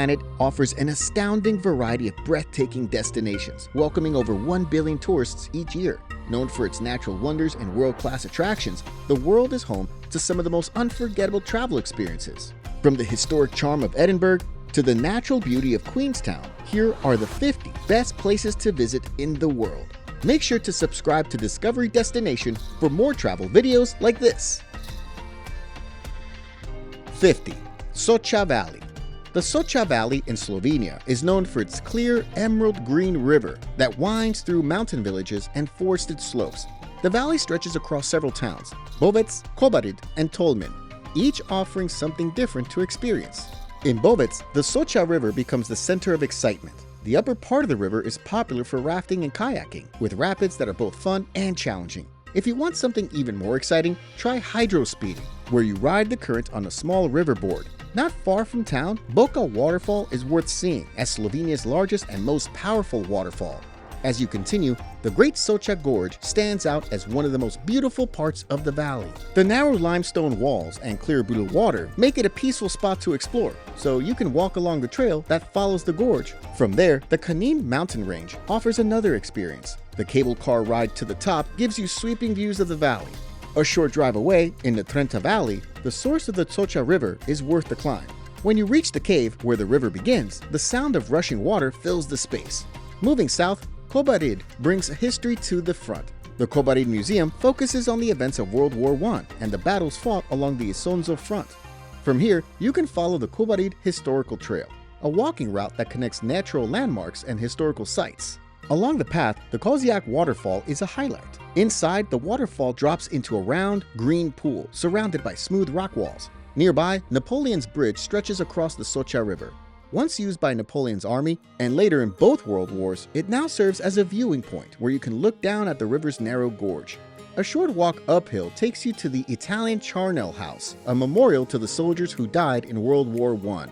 planet offers an astounding variety of breathtaking destinations, welcoming over 1 billion tourists each year. Known for its natural wonders and world-class attractions, the world is home to some of the most unforgettable travel experiences. From the historic charm of Edinburgh to the natural beauty of Queenstown, here are the 50 best places to visit in the world. Make sure to subscribe to Discovery Destination for more travel videos like this. 50. Socha Valley. The Socha Valley in Slovenia is known for its clear emerald green river that winds through mountain villages and forested slopes. The valley stretches across several towns, Bovec, Kobarid, and Tolmin, each offering something different to experience. In Bovec, the Socha River becomes the center of excitement. The upper part of the river is popular for rafting and kayaking, with rapids that are both fun and challenging. If you want something even more exciting, try hydro-speeding, where you ride the current on a small riverboard. Not far from town, Boca Waterfall is worth seeing as Slovenia's largest and most powerful waterfall. As you continue, the Great Socha Gorge stands out as one of the most beautiful parts of the valley. The narrow limestone walls and clear blue water make it a peaceful spot to explore, so you can walk along the trail that follows the gorge. From there, the Kanin mountain range offers another experience. The cable car ride to the top gives you sweeping views of the valley. A short drive away, in the Trenta Valley, the source of the Socha River is worth the climb. When you reach the cave where the river begins, the sound of rushing water fills the space. Moving south, Kobarid brings history to the front. The Kobarid Museum focuses on the events of World War I and the battles fought along the Isonzo front. From here, you can follow the Kobarid Historical Trail, a walking route that connects natural landmarks and historical sites. Along the path, the Koziak Waterfall is a highlight. Inside, the waterfall drops into a round, green pool surrounded by smooth rock walls. Nearby, Napoleon's Bridge stretches across the Socha River. Once used by Napoleon's army, and later in both World Wars, it now serves as a viewing point where you can look down at the river's narrow gorge. A short walk uphill takes you to the Italian Charnel House, a memorial to the soldiers who died in World War I.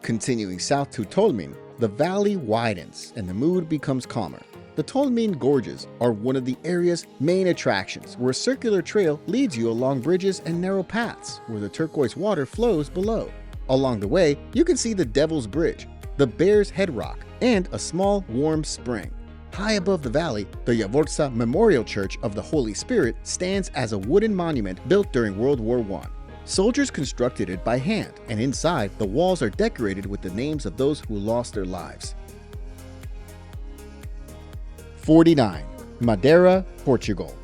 Continuing south to Tolmin, the valley widens and the mood becomes calmer. The Tolmin Gorges are one of the area's main attractions, where a circular trail leads you along bridges and narrow paths where the turquoise water flows below. Along the way, you can see the Devil's Bridge, the Bear's Head Rock, and a small, warm spring. High above the valley, the Javorca Memorial Church of the Holy Spirit stands as a wooden monument built during World War I. Soldiers constructed it by hand, and inside, the walls are decorated with the names of those who lost their lives. 49. Madeira, Portugal.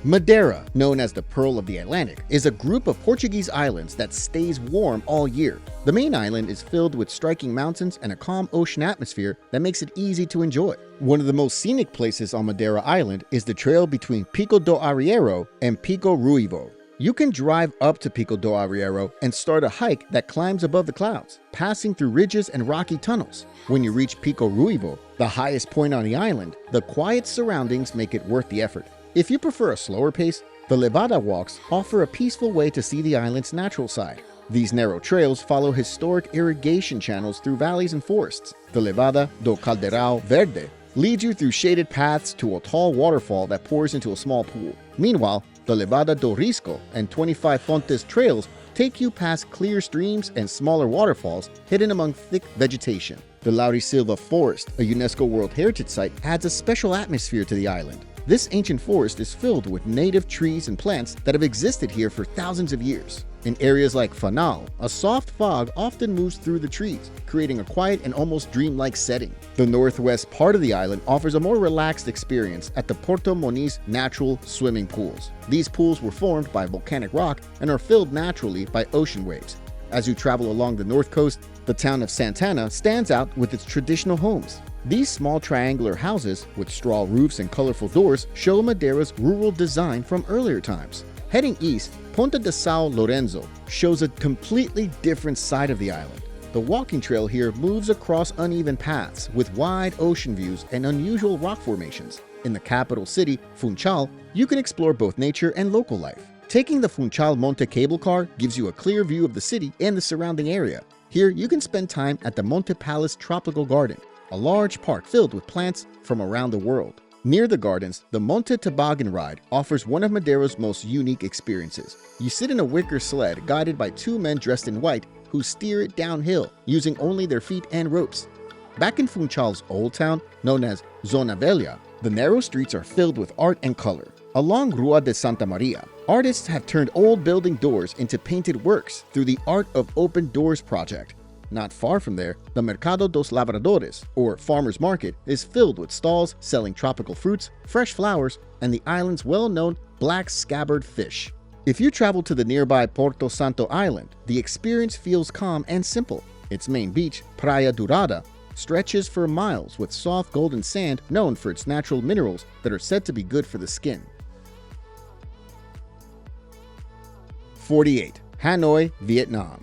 Madeira, known as the Pearl of the Atlantic, is a group of Portuguese islands that stays warm all year. The main island is filled with striking mountains and a calm ocean atmosphere that makes it easy to enjoy. One of the most scenic places on Madeira Island is the trail between Pico do Arriero and Pico Ruivo. You can drive up to Pico do Arriero and start a hike that climbs above the clouds, passing through ridges and rocky tunnels. When you reach Pico Ruivo, the highest point on the island, the quiet surroundings make it worth the effort. If you prefer a slower pace, the Levada walks offer a peaceful way to see the island's natural side. These narrow trails follow historic irrigation channels through valleys and forests. The Levada do Caldeirão Verde leads you through shaded paths to a tall waterfall that pours into a small pool. Meanwhile, the Levada do Risco and 25 Fontes trails take you past clear streams and smaller waterfalls hidden among thick vegetation. The Laurisilva Forest, a UNESCO World Heritage Site, adds a special atmosphere to the island. This ancient forest is filled with native trees and plants that have existed here for thousands of years. In areas like Fanal, a soft fog often moves through the trees, creating a quiet and almost dreamlike setting. The northwest part of the island offers a more relaxed experience at the Porto Moniz natural swimming pools. These pools were formed by volcanic rock and are filled naturally by ocean waves. As you travel along the north coast, the town of Santana stands out with its traditional homes. These small triangular houses with straw roofs and colorful doors show Madeira's rural design from earlier times. Heading east, Ponta de São Lourenço shows a completely different side of the island. The walking trail here moves across uneven paths with wide ocean views and unusual rock formations. In the capital city, Funchal, you can explore both nature and local life. Taking the Funchal Monte cable car gives you a clear view of the city and the surrounding area. Here, you can spend time at the Monte Palace Tropical Garden, a large park filled with plants from around the world. Near the gardens, the Monte Toboggan ride offers one of Madeira's most unique experiences. You sit in a wicker sled guided by two men dressed in white who steer it downhill using only their feet and ropes. Back in Funchal's old town, known as Zona Vella, the narrow streets are filled with art and color. Along Rua de Santa Maria, artists have turned old building doors into painted works through the Art of Open Doors project. Not far from there, the Mercado dos Labradores, or Farmers Market, is filled with stalls selling tropical fruits, fresh flowers, and the island's well-known black scabbard fish. If you travel to the nearby Porto Santo Island, the experience feels calm and simple. Its main beach, Praia Dourada, stretches for miles with soft golden sand known for its natural minerals that are said to be good for the skin. 48. Hanoi, Vietnam.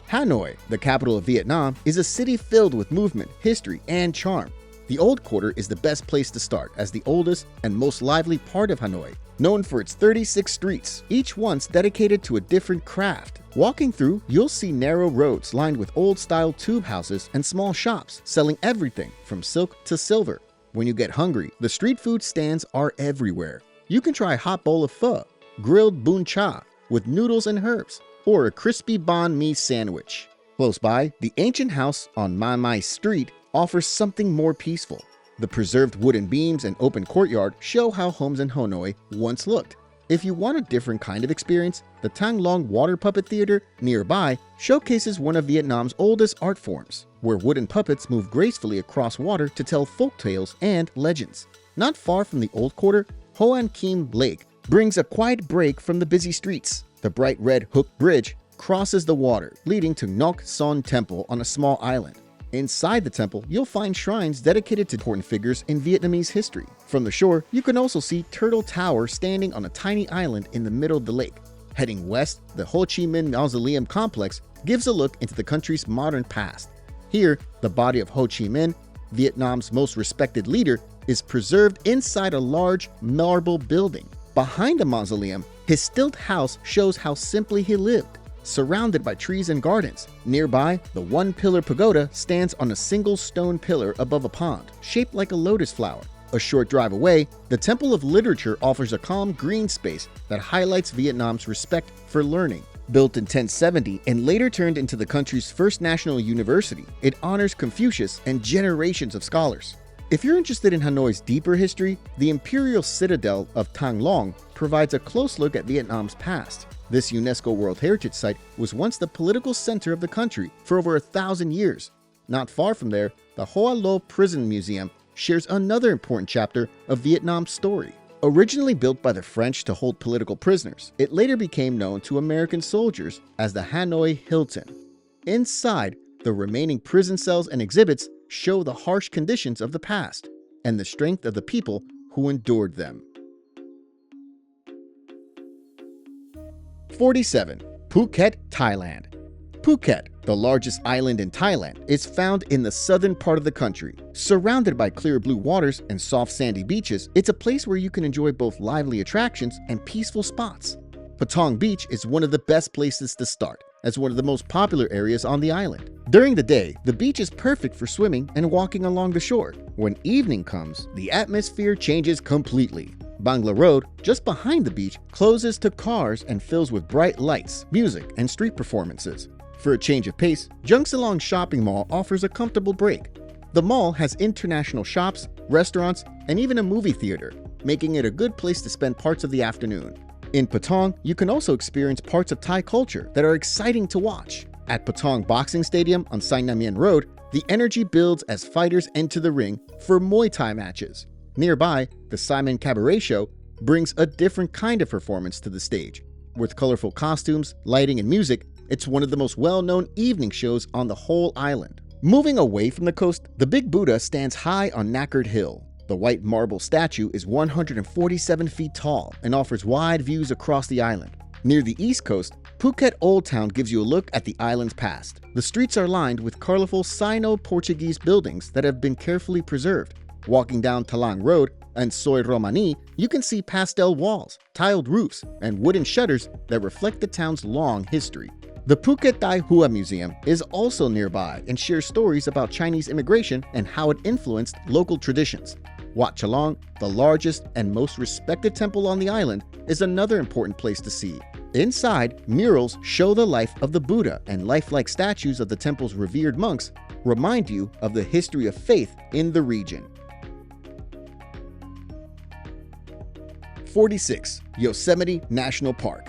Hanoi, the capital of Vietnam, is a city filled with movement, history, and charm. The Old Quarter is the best place to start as the oldest and most lively part of Hanoi, known for its 36 streets, each once dedicated to a different craft. Walking through, you'll see narrow roads lined with old-style tube houses and small shops selling everything from silk to silver. When you get hungry, the street food stands are everywhere. You can try a hot bowl of pho, grilled bun cha with noodles and herbs, or a crispy banh mi sandwich. Close by, the ancient house on Mai Mai Street offers something more peaceful. The preserved wooden beams and open courtyard show how homes in Hanoi once looked. If you want a different kind of experience, the Thang Long Water Puppet Theater nearby showcases one of Vietnam's oldest art forms, where wooden puppets move gracefully across water to tell folk tales and legends. Not far from the Old Quarter, Hoan Kim Lake brings a quiet break from the busy streets. The bright red hook bridge crosses the water, leading to Ngoc Son Temple on a small island. Inside the temple, you'll find shrines dedicated to important figures in Vietnamese history. From the shore, you can also see Turtle Tower standing on a tiny island in the middle of the lake. Heading west, the Ho Chi Minh Mausoleum complex gives a look into the country's modern past. Here, the body of Ho Chi Minh, Vietnam's most respected leader, is preserved inside a large marble building. Behind the mausoleum, his stilt house shows how simply he lived, surrounded by trees and gardens. Nearby, the one-pillar pagoda stands on a single stone pillar above a pond, shaped like a lotus flower. A short drive away, the Temple of Literature offers a calm green space that highlights Vietnam's respect for learning. Built in 1070 and later turned into the country's first national university, it honors Confucius and generations of scholars. If you're interested in Hanoi's deeper history, the Imperial Citadel of Thang Long provides a close look at Vietnam's past. This UNESCO World Heritage Site was once the political center of the country for over 1,000 years. Not far from there, the Hoa Lo Prison Museum shares another important chapter of Vietnam's story. Originally built by the French to hold political prisoners, it later became known to American soldiers as the Hanoi Hilton. Inside, the remaining prison cells and exhibits show the harsh conditions of the past and the strength of the people who endured them. 47. Phuket, Thailand. Phuket, the largest island in Thailand, is found in the southern part of the country. Surrounded by clear blue waters and soft sandy beaches, it's a place where you can enjoy both lively attractions and peaceful spots. Patong Beach is one of the best places to start, as one of the most popular areas on the island. During the day, the beach is perfect for swimming and walking along the shore. When evening comes, the atmosphere changes completely. Bangla Road, just behind the beach, closes to cars and fills with bright lights, music, and street performances. For a change of pace, Jungsilong Shopping Mall offers a comfortable break. The mall has international shops, restaurants, and even a movie theater, making it a good place to spend parts of the afternoon. In Patong, you can also experience parts of Thai culture that are exciting to watch. At Patong Boxing Stadium on Sai Nam Yen Road, the energy builds as fighters enter the ring for Muay Thai matches. Nearby, the Simon Cabaret Show brings a different kind of performance to the stage. With colorful costumes, lighting, and music, it's one of the most well-known evening shows on the whole island. Moving away from the coast, the Big Buddha stands high on Knackered Hill. The white marble statue is 147 feet tall and offers wide views across the island. Near the east coast, Phuket Old Town gives you a look at the island's past. The streets are lined with colorful Sino-Portuguese buildings that have been carefully preserved. Walking down Talang Road and Soi Romani, you can see pastel walls, tiled roofs, and wooden shutters that reflect the town's long history. The Phuket Thai Hua Museum is also nearby and shares stories about Chinese immigration and how it influenced local traditions. Wat Chalong, the largest and most respected temple on the island, is another important place to see. Inside, murals show the life of the Buddha, and lifelike statues of the temple's revered monks remind you of the history of faith in the region. 46. Yosemite National Park.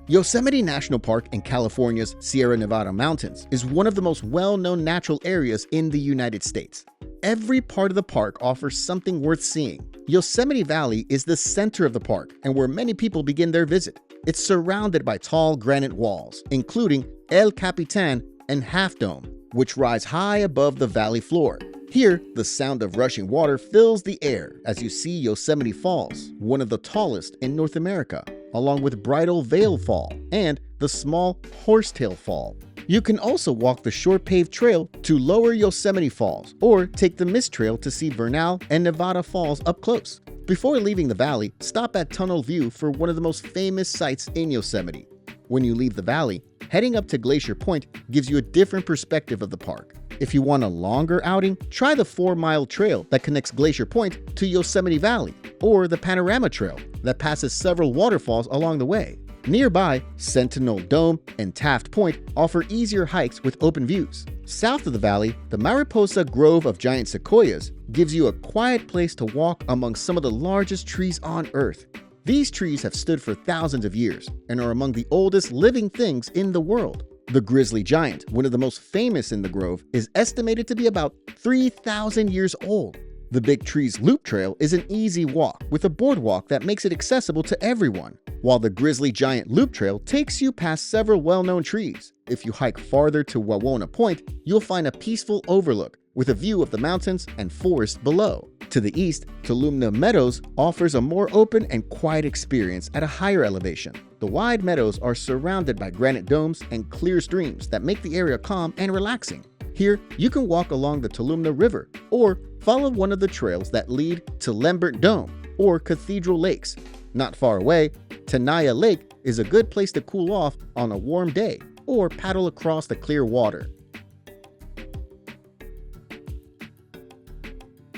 Yosemite National Park in California's Sierra Nevada mountains is one of the most well-known natural areas in the United States. Every part of the park offers something worth seeing. Yosemite Valley is the center of the park and where many people begin their visit. It's surrounded by tall granite walls, including El Capitan and Half Dome, which rise high above the valley floor. Here, the sound of rushing water fills the air as you see Yosemite Falls, one of the tallest in North America, along with Bridal Veil Fall and the small Horsetail Fall. You can also walk the short paved trail to Lower Yosemite Falls or take the Mist Trail to see Vernal and Nevada Falls up close. Before leaving the valley, stop at Tunnel View for one of the most famous sights in Yosemite. When you leave the valley, heading up to Glacier Point gives you a different perspective of the park. If you want a longer outing, try the 4-mile trail that connects Glacier Point to Yosemite Valley, or the Panorama Trail that passes several waterfalls along the way. Nearby, Sentinel Dome and Taft Point offer easier hikes with open views. South of the valley, the Mariposa Grove of giant sequoias gives you a quiet place to walk among some of the largest trees on Earth. These trees have stood for thousands of years and are among the oldest living things in the world. The grizzly giant, one of the most famous in the grove, is estimated to be about 3,000 years old. The Big Trees Loop Trail is an easy walk with a boardwalk that makes it accessible to everyone, while the Grizzly Giant Loop Trail takes you past several well-known trees. If you hike farther to Wawona Point, you'll find a peaceful overlook with a view of the mountains and forest below. To the east, Tulumna Meadows offers a more open and quiet experience at a higher elevation. The wide meadows are surrounded by granite domes and clear streams that make the area calm and relaxing. Here, you can walk along the Tulumna River or follow one of the trails that lead to Lambert Dome or Cathedral Lakes. Not far away, Tenaya Lake is a good place to cool off on a warm day or paddle across the clear water.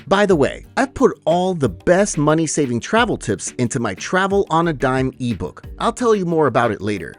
By the way, I've put all the best money-saving travel tips into my Travel on a Dime ebook. I'll tell you more about it later.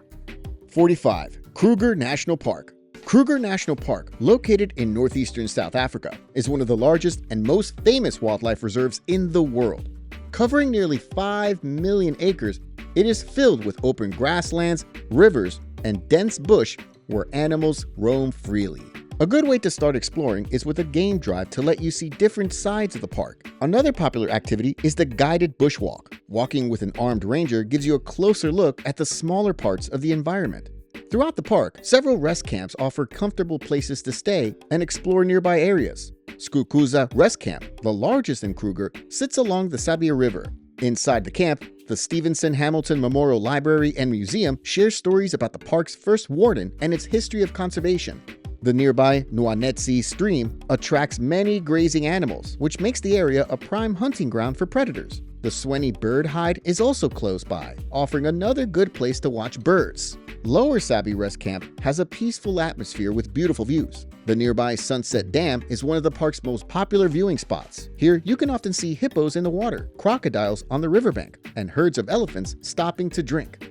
45. Kruger National Park. Kruger National Park, located in northeastern South Africa, is one of the largest and most famous wildlife reserves in the world. Covering nearly 5 million acres, it is filled with open grasslands, rivers, and dense bush where animals roam freely. A good way to start exploring is with a game drive to let you see different sides of the park. Another popular activity is the guided bushwalk. Walking with an armed ranger gives you a closer look at the smaller parts of the environment. Throughout the park, several rest camps offer comfortable places to stay and explore nearby areas. Skukuza Rest Camp, the largest in Kruger, sits along the Sabia River. Inside the camp, the Stevenson Hamilton Memorial Library and Museum shares stories about the park's first warden and its history of conservation. The nearby Nwanetsi stream attracts many grazing animals, which makes the area a prime hunting ground for predators. The Swenny Bird Hide is also close by, offering another good place to watch birds. Lower Sabi Rest Camp has a peaceful atmosphere with beautiful views. The nearby Sunset Dam is one of the park's most popular viewing spots. Here, you can often see hippos in the water, crocodiles on the riverbank, and herds of elephants stopping to drink.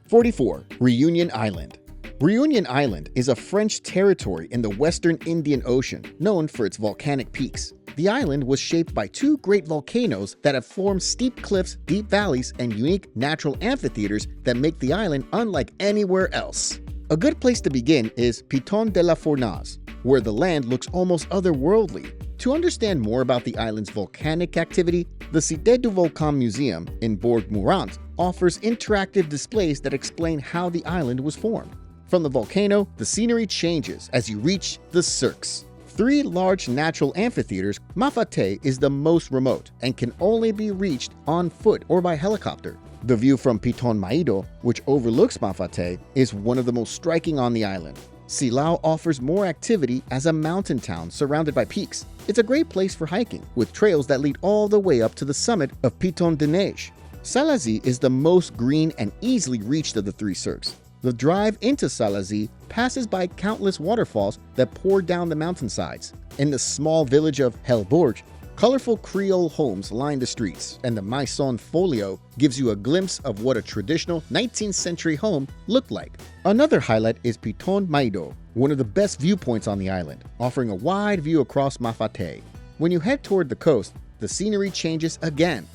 44. Reunion Island. Reunion Island is a French territory in the western Indian Ocean, known for its volcanic peaks. The island was shaped by two great volcanoes that have formed steep cliffs, deep valleys, and unique natural amphitheaters that make the island unlike anywhere else. A good place to begin is Piton de la Fournaise, where the land looks almost otherworldly. To understand more about the island's volcanic activity, the Cité du Volcan Museum in Bourg-Mourant offers interactive displays that explain how the island was formed. From the volcano, the scenery changes as you reach the Cirques. 3 large natural amphitheaters. Mafate is the most remote and can only be reached on foot or by helicopter. The view from Piton Maido, which overlooks Mafate, is one of the most striking on the island. Silao offers more activity as a mountain town surrounded by peaks. It's a great place for hiking, with trails that lead all the way up to the summit of Piton de Neige. Salazie is the most green and easily reached of the 3 cirques. The drive into Salazie passes by countless waterfalls that pour down the mountainsides. In the small village of Helbourg, Colorful Creole homes line the streets, and the Maison Folio gives you a glimpse of what a traditional 19th century home looked like. Another highlight is Piton Maido, one of the best viewpoints on the island, offering a wide view across Mafate. When you head toward the coast, the scenery changes again.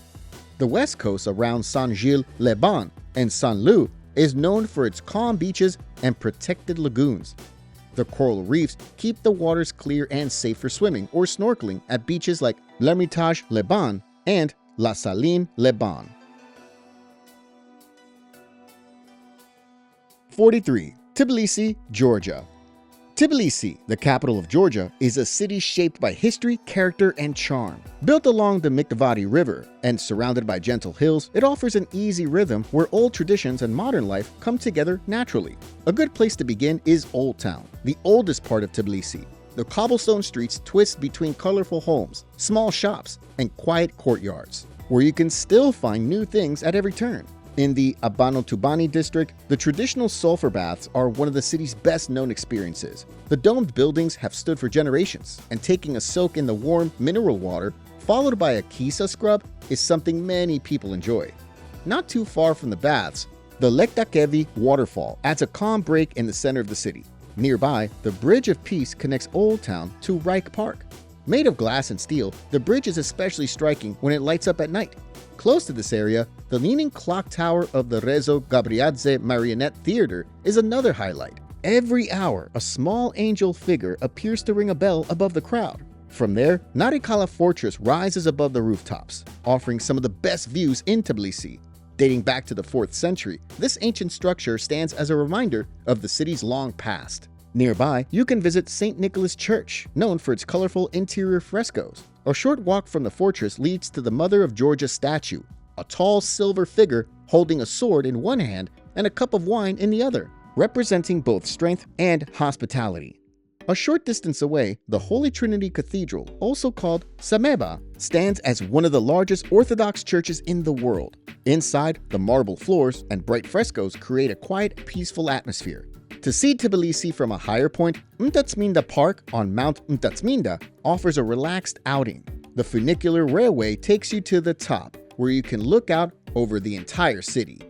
The west coast around Saint-Gilles-les-Bains and Saint-Lô is known for its calm beaches and protected lagoons. The coral reefs keep the waters clear and safe for swimming or snorkeling at beaches like L'Hermitage-les-Bains and La Saline-les-Bains. 43. Tbilisi, Georgia. Tbilisi, the capital of Georgia, is a city shaped by history, character, and charm. Built along the Mikvati River and surrounded by gentle hills, it offers an easy rhythm where old traditions and modern life come together naturally. A good place to begin is Old Town, the oldest part of Tbilisi. The cobblestone streets twist between colorful homes, small shops, and quiet courtyards, where you can still find new things at every turn. In the Abano-Tubani district, the traditional sulfur baths are one of the city's best-known experiences. The domed buildings have stood for generations, and taking a soak in the warm mineral water, followed by a kisa scrub, is something many people enjoy. Not too far from the baths, the Lektakevi waterfall adds a calm break in the center of the city. Nearby, the Bridge of Peace connects Old Town to Reich Park. Made of glass and steel, the bridge is especially striking when it lights up at night. Close to this area, the leaning clock tower of the Rezo Gabriadze Marionette Theater is another highlight. Every hour, a small angel figure appears to ring a bell above the crowd. From there, Narikala Fortress rises above the rooftops, offering some of the best views in Tbilisi. Dating back to the 4th century, this ancient structure stands as a reminder of the city's long past. Nearby, you can visit St. Nicholas Church, known for its colorful interior frescoes. A short walk from the fortress leads to the Mother of Georgia statue, a tall silver figure holding a sword in one hand and a cup of wine in the other, representing both strength and hospitality. A short distance away, the Holy Trinity Cathedral, also called Sameba, stands as one of the largest Orthodox churches in the world. Inside, the marble floors and bright frescoes create a quiet, peaceful atmosphere. To see Tbilisi from a higher point, Mtatsminda Park on Mount Mtatsminda offers a relaxed outing. The funicular railway takes you to the top, where you can look out over the entire city.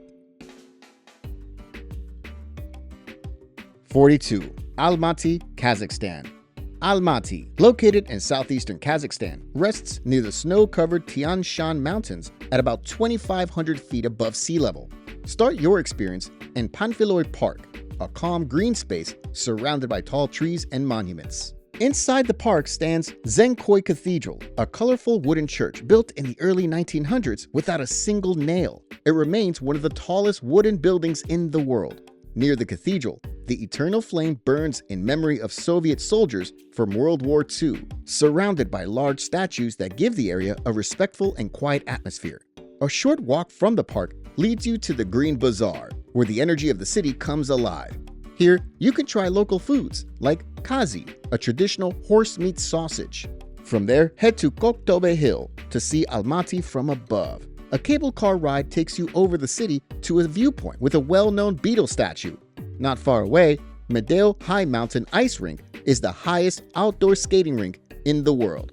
42. Almaty, Kazakhstan. Almaty, located in southeastern Kazakhstan, rests near the snow-covered Tian Shan Mountains at about 2,500 feet above sea level. Start your experience in Panfiloy Park, a calm green space surrounded by tall trees and monuments. Inside the park stands Zenkoi Cathedral, a colorful wooden church built in the early 1900s without a single nail. It remains one of the tallest wooden buildings in the world. Near the cathedral, the eternal flame burns in memory of Soviet soldiers from World War II, surrounded by large statues that give the area a respectful and quiet atmosphere. A short walk from the park leads you to the Green Bazaar, where the energy of the city comes alive. Here, you can try local foods like kazi, a traditional horse meat sausage. From there, head to Koktobe Hill to see Almaty from above. A cable car ride takes you over the city to a viewpoint with a well-known beetle statue. Not far away, Medeo High Mountain Ice Rink is the highest outdoor skating rink in the world.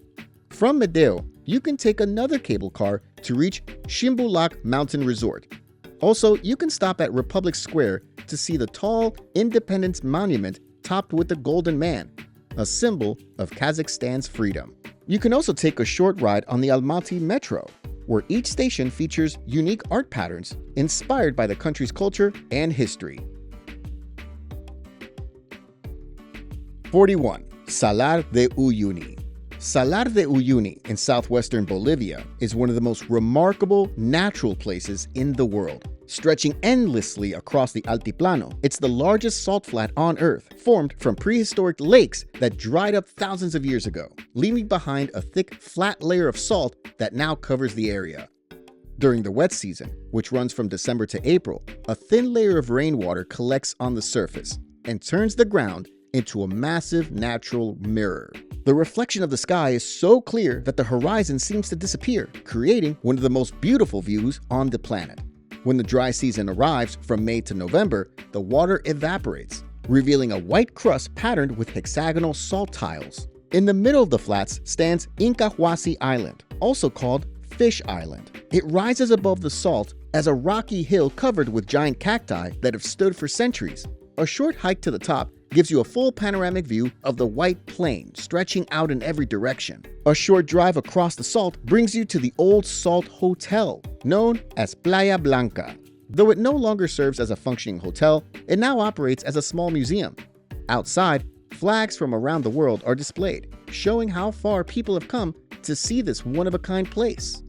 From Medeo, you can take another cable car to reach Shimbulak Mountain Resort. Also, you can stop at Republic Square to see the tall Independence Monument topped with the Golden Man, a symbol of Kazakhstan's freedom. You can also take a short ride on the Almaty Metro, where each station features unique art patterns inspired by the country's culture and history. 41. Salar de Uyuni. Salar de Uyuni in southwestern Bolivia is one of the most remarkable natural places in the world. Stretching endlessly across the Altiplano, it's the largest salt flat on Earth, formed from prehistoric lakes that dried up thousands of years ago, leaving behind a thick, flat layer of salt that now covers the area. During the wet season, which runs from December to April, a thin layer of rainwater collects on the surface and turns the ground into a massive natural mirror. The reflection of the sky is so clear that the horizon seems to disappear, creating one of the most beautiful views on the planet. When the dry season arrives from May to November, the water evaporates, revealing a white crust patterned with hexagonal salt tiles. In the middle of the flats stands Incahuasi Island, also called Fish Island. It rises above the salt as a rocky hill covered with giant cacti that have stood for centuries. A short hike to the top gives you a full panoramic view of the white plain stretching out in every direction. A short drive across the salt brings you to the old salt hotel, known as Playa Blanca. Though it no longer serves as a functioning hotel, it now operates as a small museum. Outside, flags from around the world are displayed, showing how far people have come to see this one-of-a-kind place.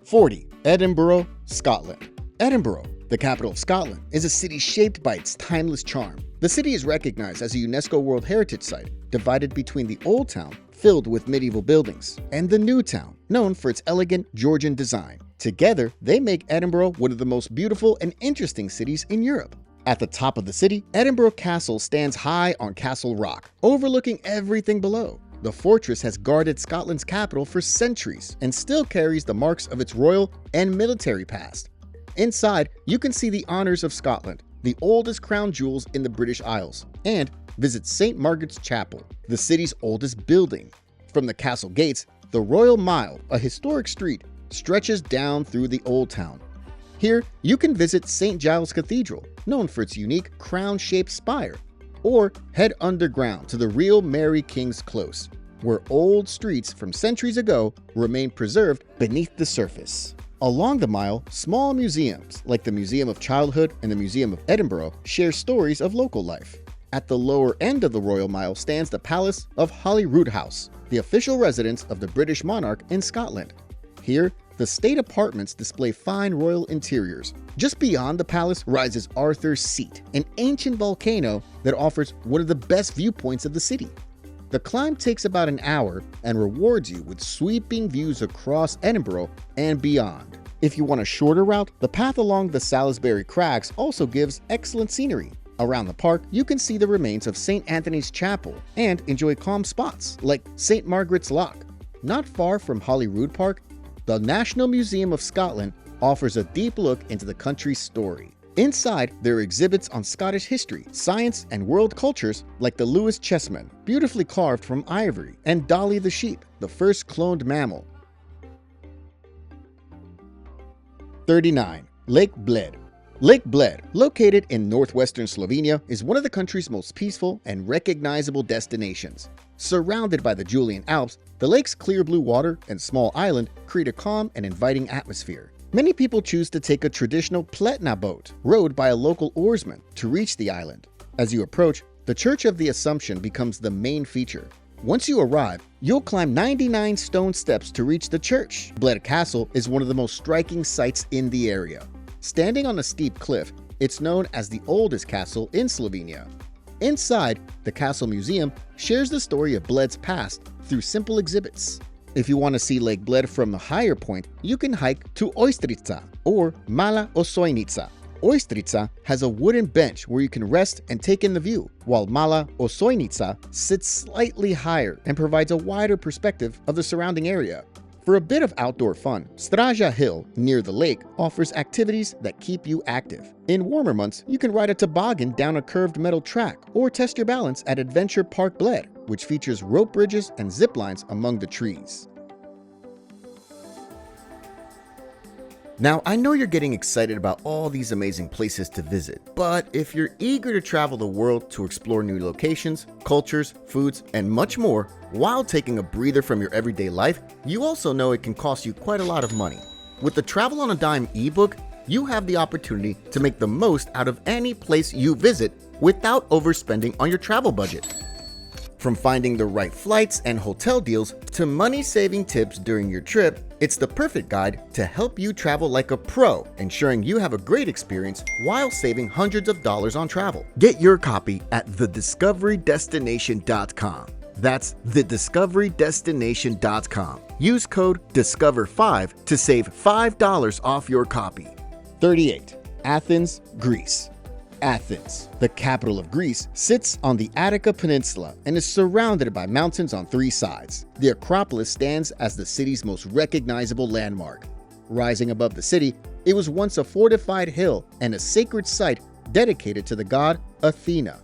40. Edinburgh, Scotland. Edinburgh, the capital of Scotland, is a city shaped by its timeless charm. The city is recognized as a UNESCO World Heritage Site, divided between the Old Town, filled with medieval buildings, and the New Town, known for its elegant Georgian design. Together, they make Edinburgh one of the most beautiful and interesting cities in Europe. At the top of the city, Edinburgh Castle stands high on Castle Rock, overlooking everything below. The fortress has guarded Scotland's capital for centuries and still carries the marks of its royal and military past. Inside, you can see the honors of Scotland, the oldest crown jewels in the British Isles, and visit St. Margaret's Chapel, the city's oldest building. From the castle gates, the Royal Mile, a historic street, stretches down through the Old Town. Here, you can visit St. Giles Cathedral, known for its unique crown-shaped spire, or head underground to the real Mary King's Close, where old streets from centuries ago remain preserved beneath the surface. Along the mile, small museums, like the Museum of Childhood and the Museum of Edinburgh, share stories of local life. At the lower end of the Royal Mile stands the Palace of Holyrood House, the official residence of the British monarch in Scotland. Here, the state apartments display fine royal interiors. Just beyond the palace rises Arthur's Seat, an ancient volcano that offers one of the best viewpoints of the city. The climb takes about an hour and rewards you with sweeping views across Edinburgh and beyond. If you want a shorter route, the path along the Salisbury Crags also gives excellent scenery. Around the park, you can see the remains of St. Anthony's Chapel and enjoy calm spots like St. Margaret's Loch. Not far from Holyrood Park, the National Museum of Scotland offers a deep look into the country's story. Inside, there are exhibits on Scottish history, science, and world cultures like the Lewis chessmen, beautifully carved from ivory, and Dolly the sheep, the first cloned mammal. 39. Lake Bled. Lake Bled, located in northwestern Slovenia, is one of the country's most peaceful and recognizable destinations. Surrounded by the Julian Alps, the lake's clear blue water and small island create a calm and inviting atmosphere. Many people choose to take a traditional pletna boat, rowed by a local oarsman, to reach the island. As you approach, the Church of the Assumption becomes the main feature. Once you arrive, you'll climb 99 stone steps to reach the church. Bled Castle is one of the most striking sights in the area. Standing on a steep cliff, it's known as the oldest castle in Slovenia. Inside, the Castle Museum shares the story of Bled's past through simple exhibits. If you want to see Lake Bled from a higher point, you can hike to Ojstrica or Mala Osojnica. Ojstrica has a wooden bench where you can rest and take in the view, while Mala Osojnica sits slightly higher and provides a wider perspective of the surrounding area. For a bit of outdoor fun, Straja Hill, near the lake, offers activities that keep you active. In warmer months, you can ride a toboggan down a curved metal track or test your balance at Adventure Park Bled, which features rope bridges and zip lines among the trees. Now, I know you're getting excited about all these amazing places to visit, but if you're eager to travel the world to explore new locations, cultures, foods, and much more, while taking a breather from your everyday life, you also know it can cost you quite a lot of money. With the Travel on a Dime ebook, you have the opportunity to make the most out of any place you visit without overspending on your travel budget. From finding the right flights and hotel deals to money-saving tips during your trip, it's the perfect guide to help you travel like a pro, ensuring you have a great experience while saving hundreds of dollars on travel. Get your copy at thediscoverydestination.com. That's thediscoverydestination.com. Use code DISCOVER5 to save $5 off your copy. 38. Athens, Greece. Athens, the capital of Greece, sits on the Attica Peninsula and is surrounded by mountains on three sides. The Acropolis stands as the city's most recognizable landmark. Rising above the city, it was once a fortified hill and a sacred site dedicated to the god Athena.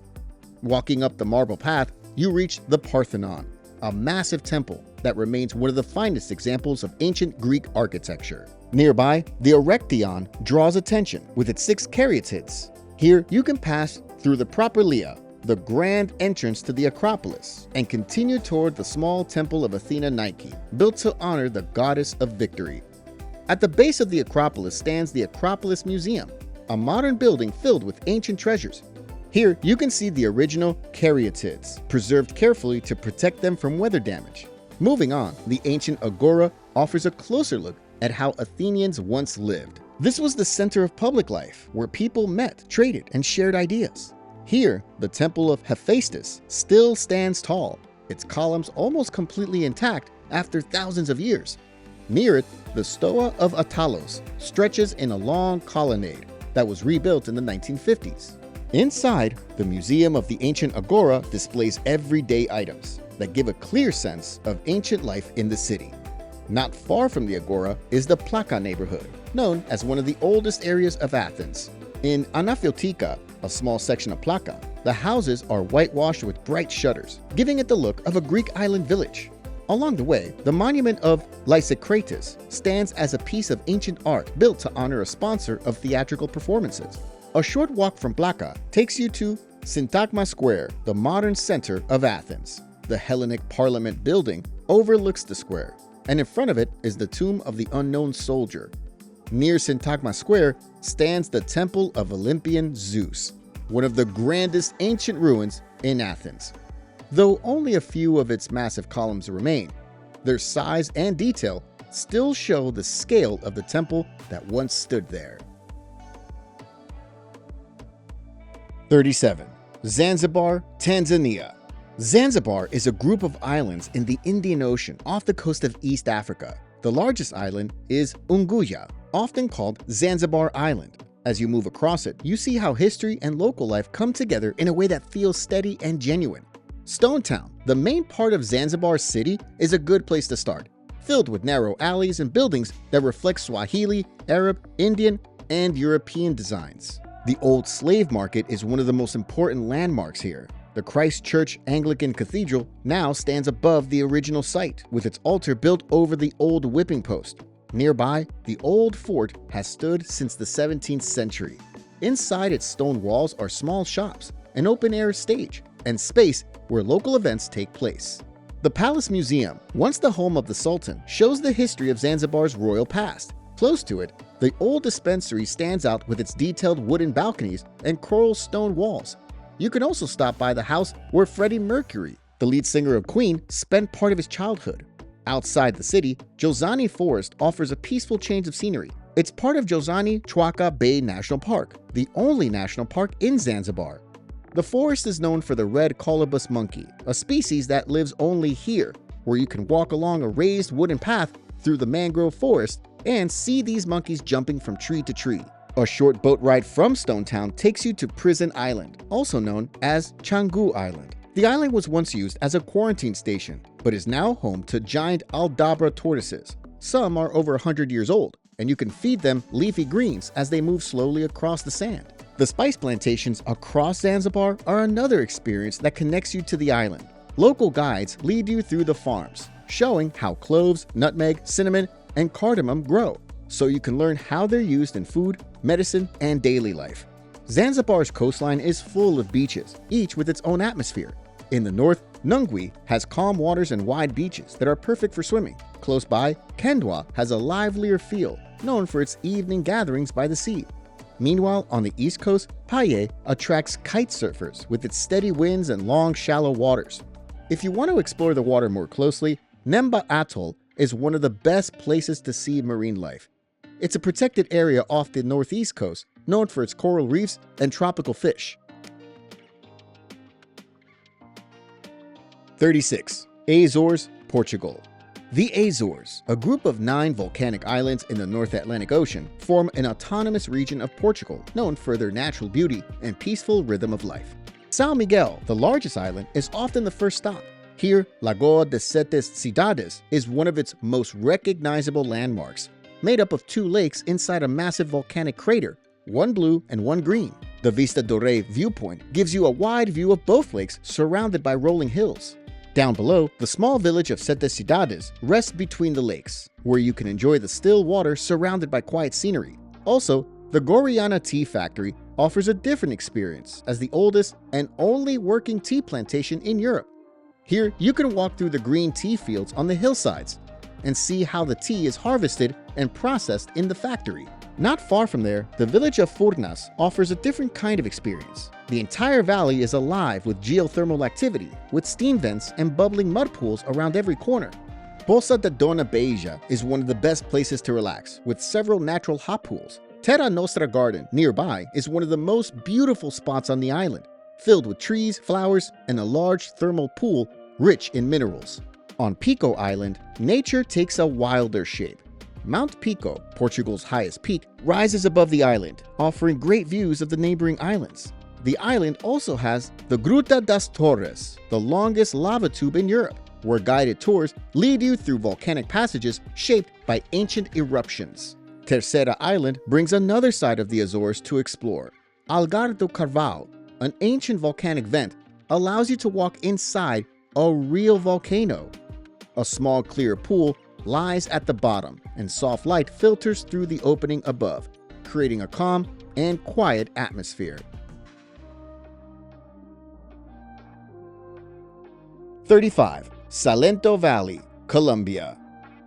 Walking up the marble path, you reach the Parthenon, a massive temple that remains one of the finest examples of ancient Greek architecture. Nearby, the Erechtheion draws attention with its 6 caryatids. Here, you can pass through the Propylaea, the grand entrance to the Acropolis, and continue toward the small temple of Athena Nike, built to honor the goddess of victory. At the base of the Acropolis stands the Acropolis Museum, a modern building filled with ancient treasures. Here, you can see the original caryatids, preserved carefully to protect them from weather damage. Moving on, the ancient Agora offers a closer look at how Athenians once lived. This was the center of public life, where people met, traded, and shared ideas. Here, the Temple of Hephaestus still stands tall, its columns almost completely intact after thousands of years. Near it, the Stoa of Attalos stretches in a long colonnade that was rebuilt in the 1950s. Inside, the Museum of the Ancient Agora displays everyday items that give a clear sense of ancient life in the city. Not far from the Agora is the Plaka neighborhood, known as one of the oldest areas of Athens. In Anaphtiotika, a small section of Plaka, the houses are whitewashed with bright shutters, giving it the look of a Greek island village. Along the way, the monument of Lysicrates stands as a piece of ancient art built to honor a sponsor of theatrical performances. A short walk from Plaka takes you to Syntagma Square, the modern center of Athens. The Hellenic Parliament building overlooks the square, and in front of it is the tomb of the unknown soldier. Near Syntagma Square stands the Temple of Olympian Zeus, one of the grandest ancient ruins in Athens. Though only a few of its massive columns remain, their size and detail still show the scale of the temple that once stood there. 37. Zanzibar, Tanzania. Zanzibar is a group of islands in the Indian Ocean off the coast of East Africa. The largest island is Unguja, often called Zanzibar Island. As you move across it, you see how history and local life come together in a way that feels steady and genuine. Stone Town, the main part of Zanzibar city, is a good place to start, filled with narrow alleys and buildings that reflect Swahili, Arab, Indian, and European designs. The old slave market is one of the most important landmarks here. The Christ Church Anglican Cathedral now stands above the original site, with its altar built over the old whipping post. Nearby, the old fort has stood since the 17th century. Inside its stone walls are small shops, an open-air stage, and space where local events take place. The Palace Museum, once the home of the Sultan, shows the history of Zanzibar's royal past. Close to it, the old dispensary stands out with its detailed wooden balconies and coral stone walls. You can also stop by the house where Freddie Mercury, the lead singer of Queen, spent part of his childhood. Outside the city, Jozani Forest offers a peaceful change of scenery. It's part of Jozani Chwaka Bay National Park, the only national park in Zanzibar. The forest is known for the red colobus monkey, a species that lives only here, where you can walk along a raised wooden path through the mangrove forest and see these monkeys jumping from tree to tree. A short boat ride from Stone Town takes you to Prison Island, also known as Canggu Island. The island was once used as a quarantine station, but is now home to giant Aldabra tortoises. Some are over 100 years old, and you can feed them leafy greens as they move slowly across the sand. The spice plantations across Zanzibar are another experience that connects you to the island. Local guides lead you through the farms, showing how cloves, nutmeg, cinnamon, and cardamom grow, so you can learn how they're used in food, medicine, and daily life. Zanzibar's coastline is full of beaches, each with its own atmosphere. In the north, Nungwi has calm waters and wide beaches that are perfect for swimming. Close by, Kendwa has a livelier feel, known for its evening gatherings by the sea. Meanwhile, on the east coast, Paye attracts kite surfers with its steady winds and long, shallow waters. If you want to explore the water more closely, Nemba Atoll is one of the best places to see marine life. It's a protected area off the northeast coast, known for its coral reefs and tropical fish. 36. Azores, Portugal. The Azores, a group of 9 volcanic islands in the North Atlantic Ocean, form an autonomous region of Portugal known for their natural beauty and peaceful rhythm of life. São Miguel, the largest island, is often the first stop. Here, Lagoa de Sete Cidades is one of its most recognizable landmarks, made up of 2 lakes inside a massive volcanic crater, one blue and one green. The Vista do Rei viewpoint gives you a wide view of both lakes surrounded by rolling hills. Down below, the small village of Sete Cidades rests between the lakes, where you can enjoy the still water surrounded by quiet scenery. Also, the Goriana Tea Factory offers a different experience as the oldest and only working tea plantation in Europe. Here, you can walk through the green tea fields on the hillsides and see how the tea is harvested and processed in the factory. Not far from there, the village of Furnas offers a different kind of experience. The entire valley is alive with geothermal activity, with steam vents and bubbling mud pools around every corner. Poça da Dona Beija is one of the best places to relax, with several natural hot pools. Terra Nostra Garden, nearby, is one of the most beautiful spots on the island, filled with trees, flowers, and a large thermal pool rich in minerals. On Pico Island, nature takes a wilder shape. Mount Pico, Portugal's highest peak, rises above the island, offering great views of the neighboring islands. The island also has the Gruta das Torres, the longest lava tube in Europe, where guided tours lead you through volcanic passages shaped by ancient eruptions. Terceira Island brings another side of the Azores to explore. Algar do Carvalho, an ancient volcanic vent, allows you to walk inside a real volcano. A small clear pool lies at the bottom, and soft light filters through the opening above, creating a calm and quiet atmosphere. 35. Salento Valley, Colombia.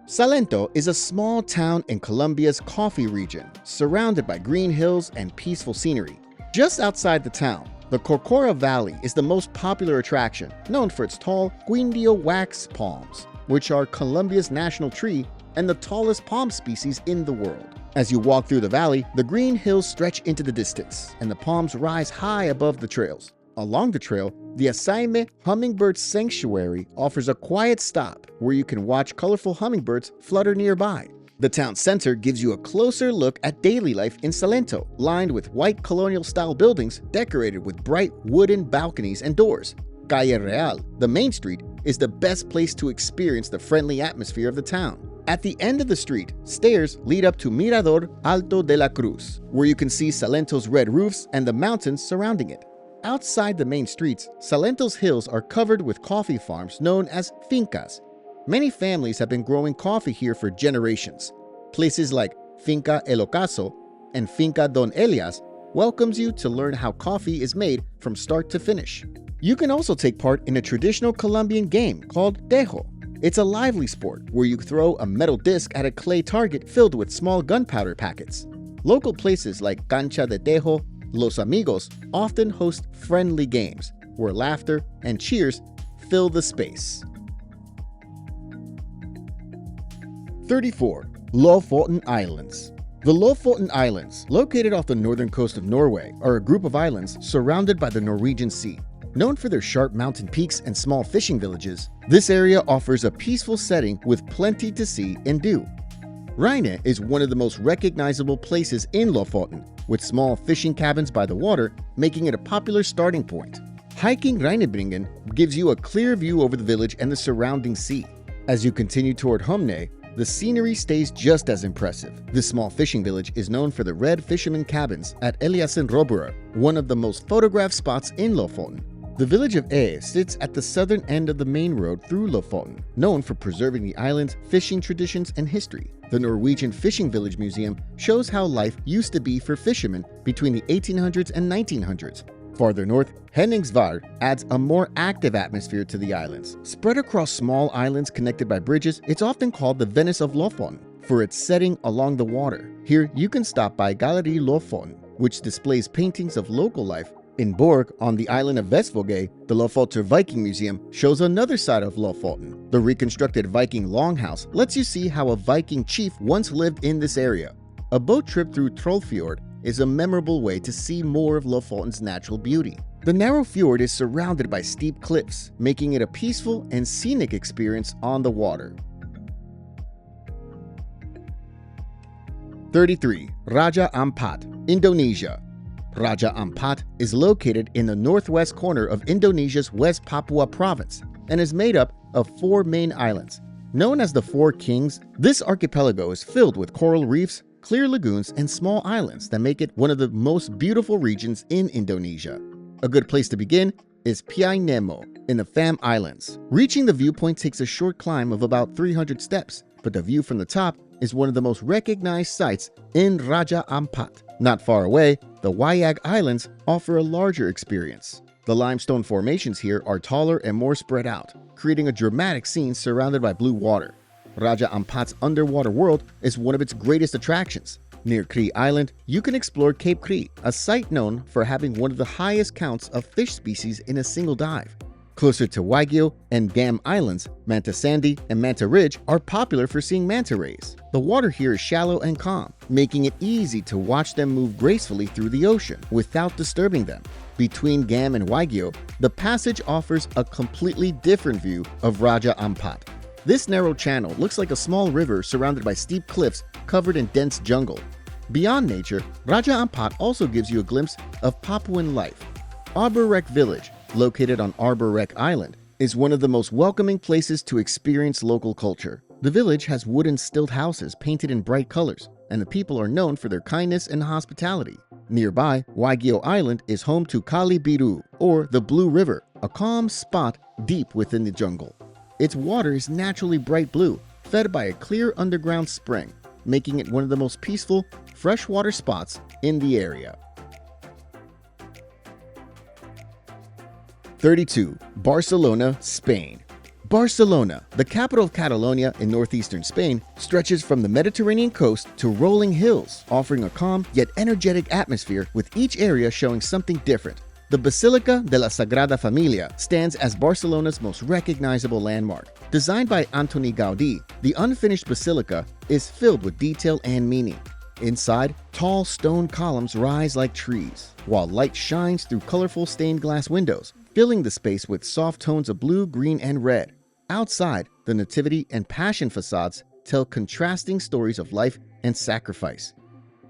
Salento is a small town in Colombia's coffee region, surrounded by green hills and peaceful scenery. Just outside the town, the Corcora Valley is the most popular attraction, known for its tall Quindio wax palms, which are Colombia's national tree and the tallest palm species in the world. As you walk through the valley, the green hills stretch into the distance, and the palms rise high above the trails. Along the trail, the Asaime Hummingbird Sanctuary offers a quiet stop where you can watch colorful hummingbirds flutter nearby. The town center gives you a closer look at daily life in Salento, lined with white colonial-style buildings decorated with bright wooden balconies and doors. Calle Real, the main street, is the best place to experience the friendly atmosphere of the town. At the end of the street, stairs lead up to Mirador Alto de la Cruz, where you can see Salento's red roofs and the mountains surrounding it. Outside the main streets, Salento's hills are covered with coffee farms known as fincas. Many families have been growing coffee here for generations. Places like Finca El Ocaso and Finca Don Elias welcomes you to learn how coffee is made from start to finish. You can also take part in a traditional Colombian game called Tejo. It's a lively sport where you throw a metal disc at a clay target filled with small gunpowder packets. Local places like Cancha de Tejo, Los Amigos often host friendly games where laughter and cheers fill the space. 34. Lofoten Islands. The Lofoten Islands, located off the northern coast of Norway, are a group of islands surrounded by the Norwegian Sea. Known for their sharp mountain peaks and small fishing villages, this area offers a peaceful setting with plenty to see and do. Rhine is one of the most recognizable places in Lofoten, with small fishing cabins by the water, making it a popular starting point. Hiking Rheinebringen gives you a clear view over the village and the surrounding sea. As you continue toward Humne, the scenery stays just as impressive. This small fishing village is known for the red fisherman cabins at Eliassen Robura, one of the most photographed spots in Lofoten. The village of E sits at the southern end of the main road through Lofoten, known for preserving the island's fishing traditions and history. The Norwegian Fishing Village Museum shows how life used to be for fishermen between the 1800s and 1900s. Farther north, Henningsvær adds a more active atmosphere to the islands. Spread across small islands connected by bridges, it's often called the Venice of Lofoten for its setting along the water. Here, you can stop by Gallery Lofoten, which displays paintings of local life. In Borg, on the island of Vestfold, the Lofoter Viking Museum shows another side of Lofoten. The reconstructed Viking longhouse lets you see how a Viking chief once lived in this area. A boat trip through Trollfjord is a memorable way to see more of Lofoten's natural beauty. The narrow fjord is surrounded by steep cliffs, making it a peaceful and scenic experience on the water. 33. Raja Ampat, Indonesia. Raja Ampat is located in the northwest corner of Indonesia's West Papua province and is made up of 4 main islands. Known as the Four Kings, this archipelago is filled with coral reefs, clear lagoons, and small islands that make it one of the most beautiful regions in Indonesia. A good place to begin is Piai Nemo in the Fam Islands. Reaching the viewpoint takes a short climb of about 300 steps, but the view from the top is one of the most recognized sights in Raja Ampat. Not far away, the Wayag Islands offer a larger experience. The limestone formations here are taller and more spread out, creating a dramatic scene surrounded by blue water. Raja Ampat's underwater world is one of its greatest attractions. Near Kri Island, you can explore Cape Kri, a site known for having one of the highest counts of fish species in a single dive. Closer to Waigeo and Gam Islands, Manta Sandy and Manta Ridge are popular for seeing manta rays. The water here is shallow and calm, making it easy to watch them move gracefully through the ocean without disturbing them. Between Gam and Waigeo, the passage offers a completely different view of Raja Ampat. This narrow channel looks like a small river surrounded by steep cliffs covered in dense jungle. Beyond nature, Raja Ampat also gives you a glimpse of Papuan life. Arbor Rek Village, located on Arbor Rek Island, is one of the most welcoming places to experience local culture. The village has wooden stilt houses painted in bright colors, and the people are known for their kindness and hospitality. Nearby, Waigeo Island is home to Kali Biru, or the Blue River, a calm spot deep within the jungle. Its water is naturally bright blue, fed by a clear underground spring, making it one of the most peaceful, freshwater spots in the area. 32. Barcelona, Spain. Barcelona, the capital of Catalonia in northeastern Spain, stretches from the Mediterranean coast to rolling hills, offering a calm yet energetic atmosphere with each area showing something different. The Basilica de la Sagrada Familia stands as Barcelona's most recognizable landmark. Designed by Antoni Gaudí, the unfinished basilica is filled with detail and meaning. Inside, tall stone columns rise like trees, while light shines through colorful stained glass windows, filling the space with soft tones of blue, green, and red. Outside, the Nativity and Passion facades tell contrasting stories of life and sacrifice.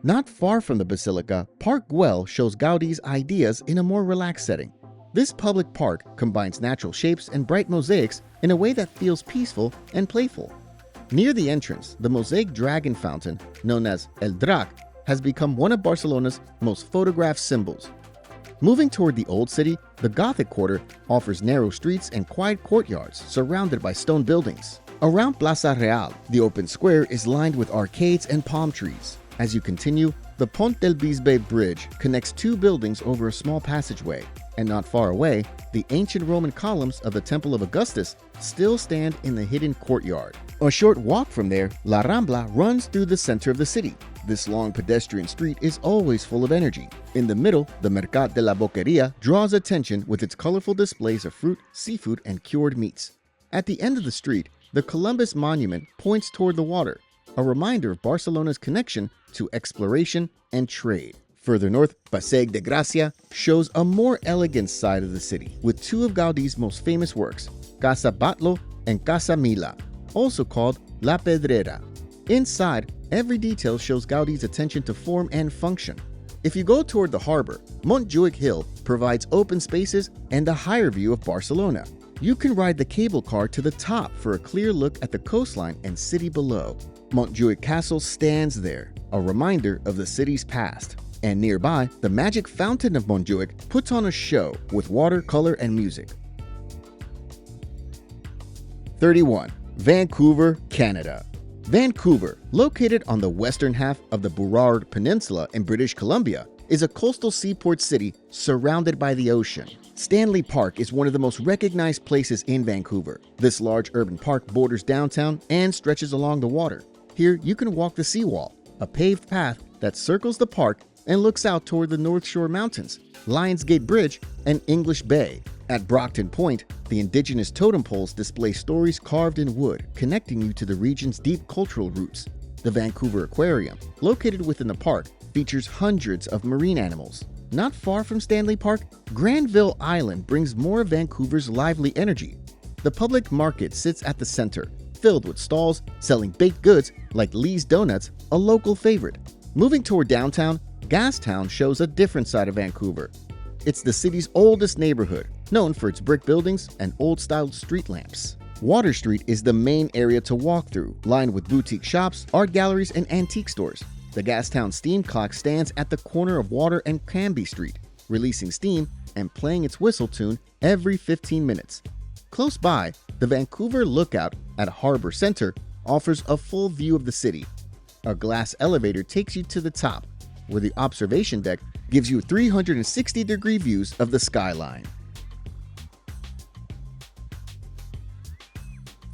Not far from the basilica, Park Güell shows Gaudí's ideas in a more relaxed setting. This public park combines natural shapes and bright mosaics in a way that feels peaceful and playful. Near the entrance, the mosaic dragon fountain, known as El Drac, has become one of Barcelona's most photographed symbols. Moving toward the Old City, the Gothic Quarter offers narrow streets and quiet courtyards surrounded by stone buildings. Around Plaza Real, the open square is lined with arcades and palm trees. As you continue, the Pont del Bisbe Bridge connects two buildings over a small passageway, and not far away, the ancient Roman columns of the Temple of Augustus still stand in the hidden courtyard. A short walk from there, La Rambla runs through the center of the city. This long pedestrian street is always full of energy. In the middle, the Mercat de la Boqueria draws attention with its colorful displays of fruit, seafood, and cured meats. At the end of the street, the Columbus Monument points toward the water, a reminder of Barcelona's connection to exploration and trade. Further north, Passeig de Gràcia shows a more elegant side of the city, with two of Gaudí's most famous works, Casa Batlló and Casa Milà, also called La Pedrera. Inside, every detail shows Gaudí's attention to form and function. If you go toward the harbor, Montjuïc Hill provides open spaces and a higher view of Barcelona. You can ride the cable car to the top for a clear look at the coastline and city below. Montjuïc Castle stands there, a reminder of the city's past. And nearby, the magic fountain of Montjuïc puts on a show with water, color, and music. 31. Vancouver, Canada. Vancouver, located on the western half of the Burrard Peninsula in British Columbia, is a coastal seaport city surrounded by the ocean. Stanley Park is one of the most recognized places in Vancouver. This large urban park borders downtown and stretches along the water. Here, you can walk the seawall, a paved path that circles the park and looks out toward the North Shore Mountains, Lions Gate Bridge, and English Bay. At Brockton Point, the indigenous totem poles display stories carved in wood, connecting you to the region's deep cultural roots. The Vancouver Aquarium, located within the park, features hundreds of marine animals. Not far from Stanley Park, Granville Island brings more of Vancouver's lively energy. The public market sits at the center, filled with stalls selling baked goods like Lee's Donuts, a local favorite. Moving toward downtown, Gastown shows a different side of Vancouver. It's the city's oldest neighborhood, known for its brick buildings and old-style street lamps. Water Street is the main area to walk through, lined with boutique shops, art galleries, and antique stores. The Gastown steam clock stands at the corner of Water and Canby Street, releasing steam and playing its whistle tune every 15 minutes. Close by, the Vancouver Lookout at Harbour Centre offers a full view of the city. A glass elevator takes you to the top, where the observation deck gives you 360-degree views of the skyline.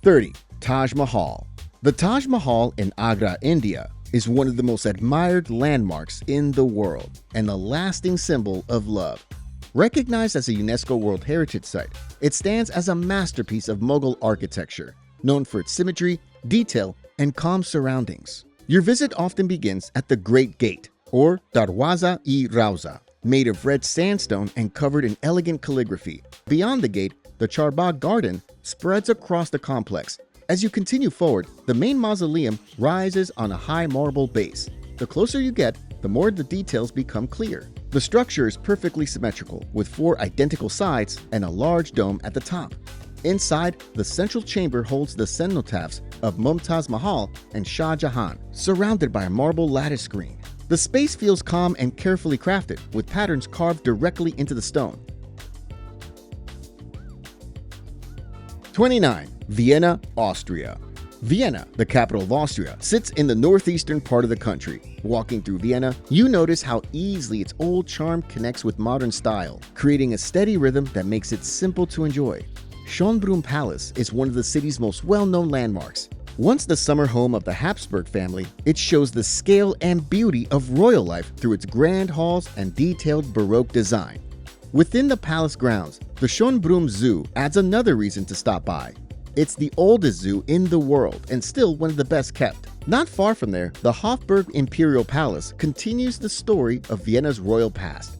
30. Taj Mahal. The Taj Mahal in Agra, India, is one of the most admired landmarks in the world and a lasting symbol of love. Recognized as a UNESCO World Heritage Site, it stands as a masterpiece of Mughal architecture, known for its symmetry, detail, and calm surroundings. Your visit often begins at the Great Gate, or Darwaza-e-Rauza, made of red sandstone and covered in elegant calligraphy. Beyond the gate, the Charbagh Garden spreads across the complex. As you continue forward, the main mausoleum rises on a high marble base. The closer you get, the more the details become clear. The structure is perfectly symmetrical, with 4 identical sides and a large dome at the top. Inside, the central chamber holds the cenotaphs of Mumtaz Mahal and Shah Jahan, surrounded by a marble lattice screen. The space feels calm and carefully crafted, with patterns carved directly into the stone. 29. Vienna, Austria. Vienna, the capital of Austria, sits in the northeastern part of the country. Walking through Vienna, you notice how easily its old charm connects with modern style, creating a steady rhythm that makes it simple to enjoy. Schönbrunn Palace is one of the city's most well-known landmarks. Once the summer home of the Habsburg family, it shows the scale and beauty of royal life through its grand halls and detailed Baroque design. Within the palace grounds, the Schönbrunn Zoo adds another reason to stop by. It's the oldest zoo in the world and still one of the best kept. Not far from there, the Hofburg Imperial Palace continues the story of Vienna's royal past.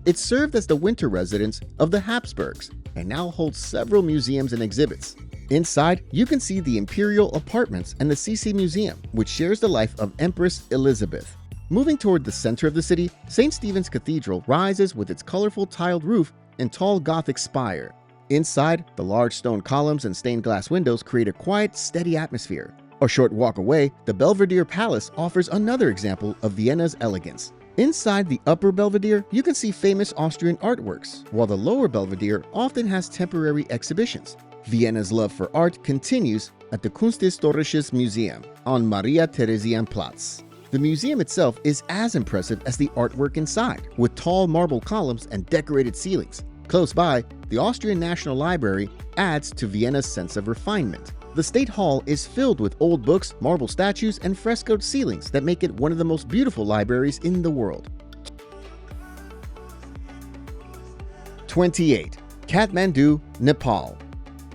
It served as the winter residence of the Habsburgs and now holds several museums and exhibits. Inside, you can see the Imperial Apartments and the CC Museum, which shares the life of Empress Elizabeth. Moving toward the center of the city, St. Stephen's Cathedral rises with its colorful tiled roof and tall Gothic spire. Inside, the large stone columns and stained glass windows create a quiet, steady atmosphere. A short walk away, the Belvedere Palace offers another example of Vienna's elegance. Inside the upper Belvedere, you can see famous Austrian artworks, while the lower Belvedere often has temporary exhibitions. Vienna's love for art continues at the Kunsthistorisches Museum on Maria Theresienplatz. The museum itself is as impressive as the artwork inside, with tall marble columns and decorated ceilings. Close by, the Austrian National Library adds to Vienna's sense of refinement. The State Hall is filled with old books, marble statues, and frescoed ceilings that make it one of the most beautiful libraries in the world. 28. Kathmandu, Nepal.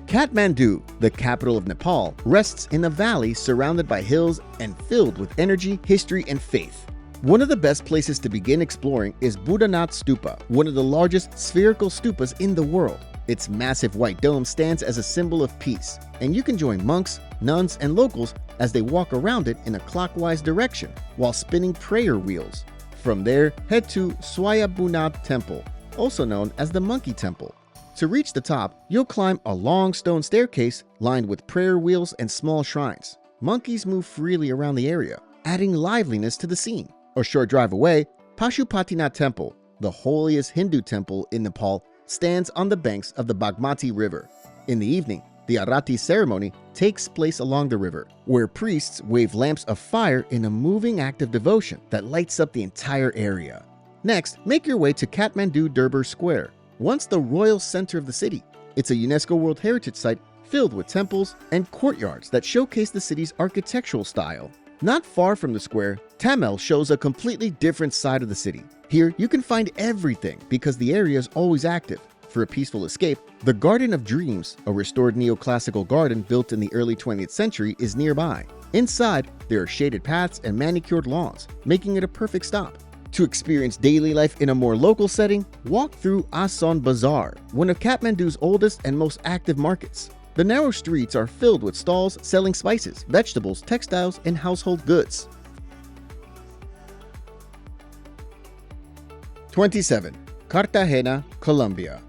Kathmandu, the capital of Nepal, rests in a valley surrounded by hills and filled with energy, history, and faith. One of the best places to begin exploring is Buddhanath Stupa, one of the largest spherical stupas in the world. Its massive white dome stands as a symbol of peace, and you can join monks, nuns, and locals as they walk around it in a clockwise direction while spinning prayer wheels. From there, head to Swayambhunath Temple, also known as the Monkey Temple. To reach the top, you'll climb a long stone staircase lined with prayer wheels and small shrines. Monkeys move freely around the area, adding liveliness to the scene. A short drive away, Pashupatinath Temple, the holiest Hindu temple in Nepal, stands on the banks of the Bagmati River. In the evening, the Arati ceremony takes place along the river, where priests wave lamps of fire in a moving act of devotion that lights up the entire area. Next, make your way to Kathmandu Durbar Square, once the royal center of the city. It's a UNESCO World Heritage Site filled with temples and courtyards that showcase the city's architectural style. Not far from the square, Tamil shows a completely different side of the city. Here, you can find everything because the area is always active. For a peaceful escape, the Garden of Dreams, a restored neoclassical garden built in the early 20th century, is nearby. Inside, there are shaded paths and manicured lawns, making it a perfect stop. To experience daily life in a more local setting, walk through Asan Bazaar, one of Kathmandu's oldest and most active markets. The narrow streets are filled with stalls selling spices, vegetables, textiles, and household goods. 27. Cartagena, Colombia.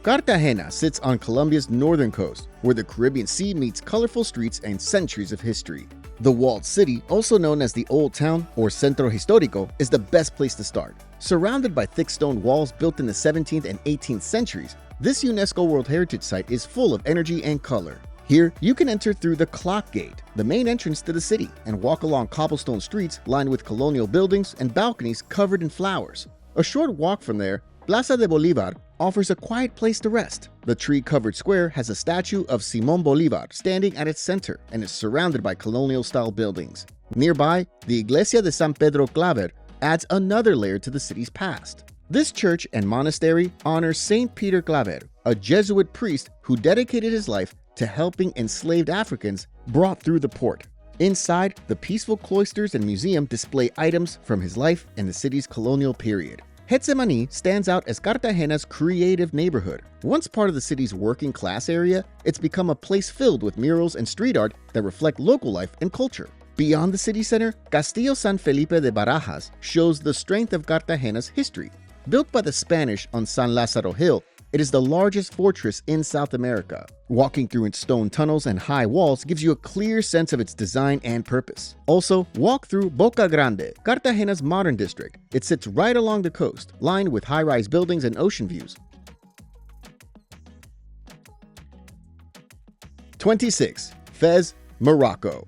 Cartagena sits on Colombia's northern coast, where the Caribbean Sea meets colorful streets and centuries of history. The walled city, also known as the Old Town or Centro Histórico, is the best place to start. Surrounded by thick stone walls built in the 17th and 18th centuries, this UNESCO World Heritage Site is full of energy and color. Here, you can enter through the Clock Gate, the main entrance to the city, and walk along cobblestone streets lined with colonial buildings and balconies covered in flowers. A short walk from there, Plaza de Bolívar offers a quiet place to rest. The tree-covered square has a statue of Simón Bolívar standing at its center and is surrounded by colonial-style buildings. Nearby, the Iglesia de San Pedro Claver adds another layer to the city's past. This church and monastery honors Saint Peter Claver, a Jesuit priest who dedicated his life to helping enslaved Africans brought through the port. Inside, the peaceful cloisters and museum display items from his life and the city's colonial period. Getsemaní stands out as Cartagena's creative neighborhood. Once part of the city's working class area, it's become a place filled with murals and street art that reflect local life and culture. Beyond the city center, Castillo San Felipe de Barajas shows the strength of Cartagena's history. Built by the Spanish on San Lázaro Hill, it is the largest fortress in South America. Walking through its stone tunnels and high walls gives you a clear sense of its design and purpose. Also, walk through Boca Grande, Cartagena's modern district. It sits right along the coast, lined with high-rise buildings and ocean views. 26. Fez, Morocco.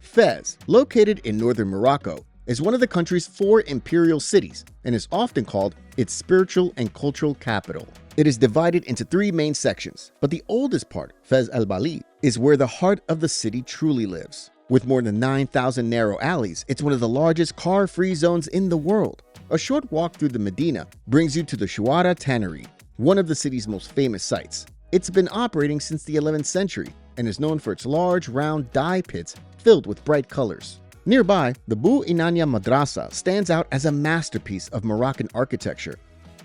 Fez, located in northern Morocco, is one of the country's 4 imperial cities and is often called its spiritual and cultural capital. It is divided into 3 main sections, but the oldest part, Fez El Bali, is where the heart of the city truly lives. With more than 9,000 narrow alleys, it's one of the largest car-free zones in the world. A short walk through the Medina brings you to the Shuara Tannery, one of the city's most famous sites. It's been operating since the 11th century and is known for its large, round dye pits filled with bright colors. Nearby, the Bu Inania Madrasa stands out as a masterpiece of Moroccan architecture.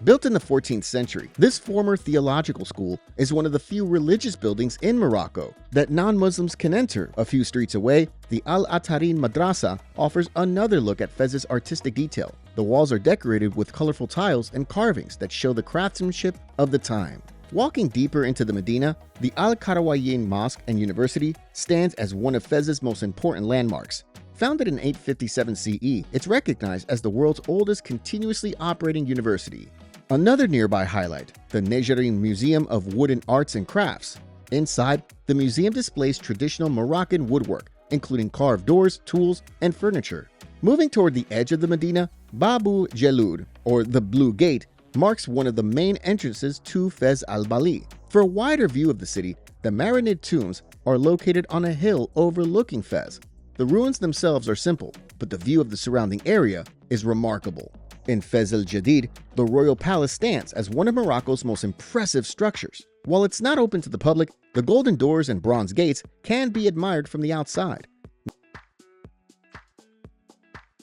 Built in the 14th century, this former theological school is one of the few religious buildings in Morocco that non-Muslims can enter. A few streets away, the Al-Atarin Madrasa offers another look at Fez's artistic detail. The walls are decorated with colorful tiles and carvings that show the craftsmanship of the time. Walking deeper into the Medina, the Al-Qarawiyyin Mosque and University stands as one of Fez's most important landmarks. Founded in 857 CE, it's recognized as the world's oldest continuously operating university. Another nearby highlight, the Nejarin Museum of Wooden Arts and Crafts. Inside, the museum displays traditional Moroccan woodwork, including carved doors, tools, and furniture. Moving toward the edge of the Medina, Babu Jelud, or the Blue Gate, marks one of the main entrances to Fez al-Bali. For a wider view of the city, the Marinid tombs are located on a hill overlooking Fez. The ruins themselves are simple, but the view of the surrounding area is remarkable. In Fez el-Jadid, the royal palace stands as one of Morocco's most impressive structures. While it's not open to the public, the golden doors and bronze gates can be admired from the outside.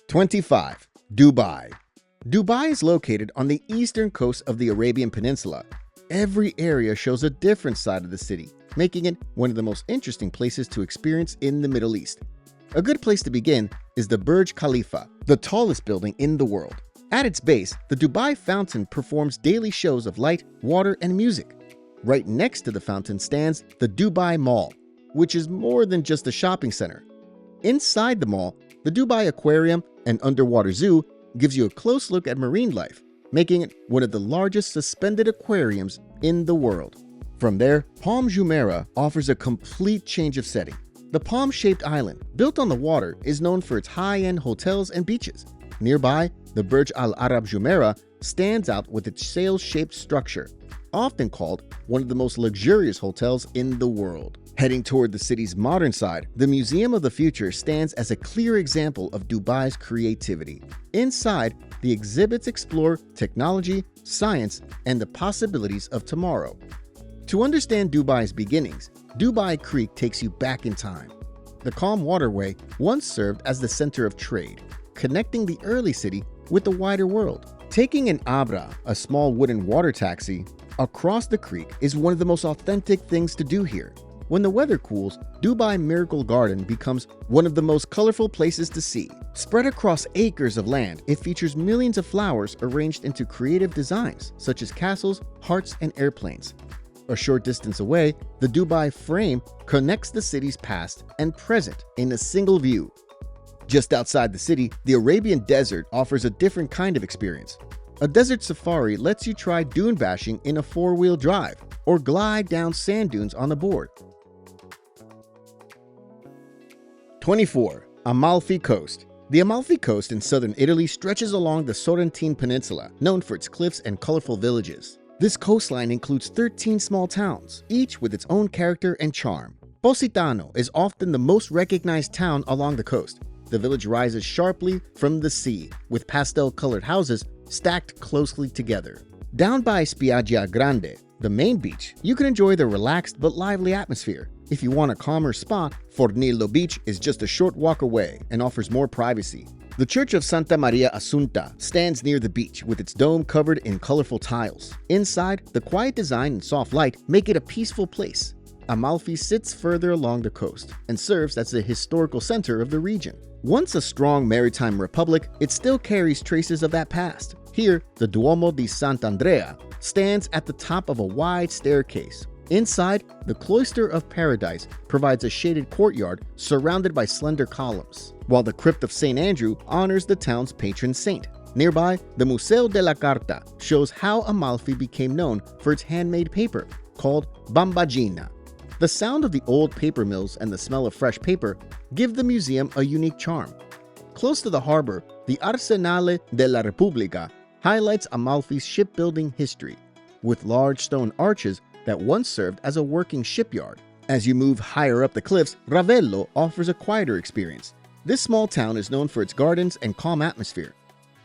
25. Dubai. Dubai is located on the eastern coast of the Arabian Peninsula. Every area shows a different side of the city, making it one of the most interesting places to experience in the Middle East. A good place to begin is the Burj Khalifa, the tallest building in the world. At its base, the Dubai Fountain performs daily shows of light, water, and music. Right next to the fountain stands the Dubai Mall, which is more than just a shopping center. Inside the mall, the Dubai Aquarium and Underwater Zoo gives you a close look at marine life, making it one of the largest suspended aquariums in the world. From there, Palm Jumeirah offers a complete change of setting. The palm-shaped island, built on the water, is known for its high-end hotels and beaches. Nearby, the Burj Al Arab Jumeirah stands out with its sail-shaped structure, often called one of the most luxurious hotels in the world. Heading toward the city's modern side, the Museum of the Future stands as a clear example of Dubai's creativity. Inside, the exhibits explore technology, science, and the possibilities of tomorrow. To understand Dubai's beginnings, Dubai Creek takes you back in time. The calm waterway once served as the center of trade, connecting the early city with the wider world. Taking an Abra, a small wooden water taxi, across the creek is one of the most authentic things to do here. When the weather cools, Dubai Miracle Garden becomes one of the most colorful places to see. Spread across acres of land, it features millions of flowers arranged into creative designs, such as castles, hearts, and airplanes. A short distance away, the Dubai Frame connects the city's past and present in a single view. Just outside the city, the Arabian Desert offers a different kind of experience. A desert safari lets you try dune bashing in a four-wheel drive or glide down sand dunes on the board. 24. Amalfi Coast. The Amalfi Coast in southern Italy stretches along the Sorrentine Peninsula, known for its cliffs and colorful villages. This coastline includes 13 small towns, each with its own character and charm. Positano is often the most recognized town along the coast. The village rises sharply from the sea, with pastel-colored houses stacked closely together. Down by Spiaggia Grande, the main beach, you can enjoy the relaxed but lively atmosphere. If you want a calmer spot, Fornillo Beach is just a short walk away and offers more privacy. The Church of Santa Maria Assunta stands near the beach with its dome covered in colorful tiles. Inside, the quiet design and soft light make it a peaceful place. Amalfi sits further along the coast and serves as the historical center of the region. Once a strong maritime republic, it still carries traces of that past. Here, the Duomo di Sant'Andrea stands at the top of a wide staircase. Inside, the Cloister of Paradise provides a shaded courtyard surrounded by slender columns, while the Crypt of St. Andrew honors the town's patron saint. Nearby, the Museo della Carta shows how Amalfi became known for its handmade paper, called bambagina. The sound of the old paper mills and the smell of fresh paper give the museum a unique charm. Close to the harbor, the Arsenale della Repubblica highlights Amalfi's shipbuilding history, with large stone arches that once served as a working shipyard. As you move higher up the cliffs, Ravello offers a quieter experience. This small town is known for its gardens and calm atmosphere.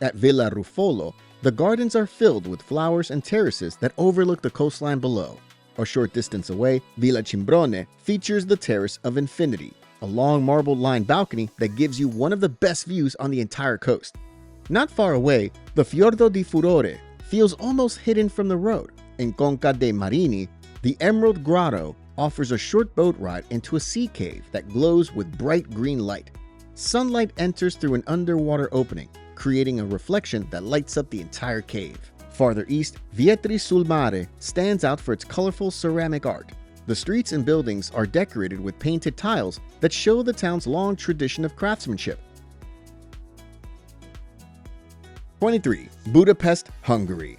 At Villa Ruffolo, the gardens are filled with flowers and terraces that overlook the coastline below. A short distance away, Villa Cimbrone features the Terrace of Infinity, a long marble-lined balcony that gives you one of the best views on the entire coast. Not far away, the Fiordo di Furore feels almost hidden from the road. In Conca dei Marini, the Emerald Grotto offers a short boat ride into a sea cave that glows with bright green light. Sunlight enters through an underwater opening, creating a reflection that lights up the entire cave. Farther east, Vietri sul Mare stands out for its colorful ceramic art. The streets and buildings are decorated with painted tiles that show the town's long tradition of craftsmanship. 23. Budapest, Hungary.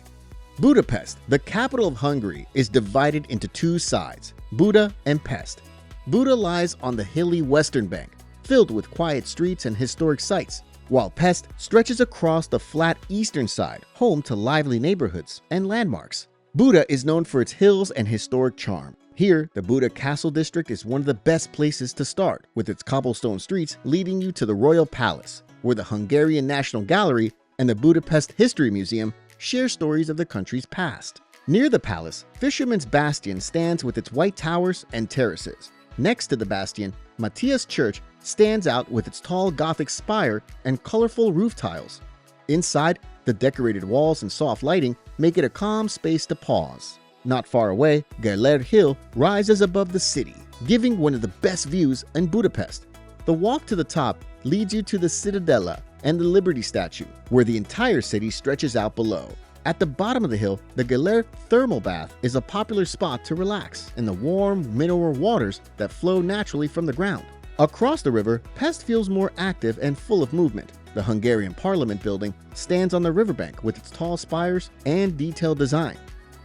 Budapest, the capital of Hungary, is divided into two sides, Buda and Pest. Buda lies on the hilly western bank, filled with quiet streets and historic sites, while Pest stretches across the flat eastern side, home to lively neighborhoods and landmarks. Buda is known for its hills and historic charm. Here, the Buda Castle District is one of the best places to start, with its cobblestone streets leading you to the Royal Palace, where the Hungarian National Gallery and the Budapest History Museum share stories of the country's past. Near the palace, Fisherman's Bastion stands with its white towers and terraces. Next to the bastion, Matthias Church stands out with its tall Gothic spire and colorful roof tiles. Inside, the decorated walls and soft lighting make it a calm space to pause. Not far away, Geller Hill rises above the city, giving one of the best views in Budapest. The walk to the top leads you to the Cittadella and the Liberty Statue, where the entire city stretches out below. At the bottom of the hill, the Geller Thermal Bath is a popular spot to relax in the warm mineral waters that flow naturally from the ground. Across the river, Pest feels more active and full of movement. The Hungarian Parliament building stands on the riverbank with its tall spires and detailed design.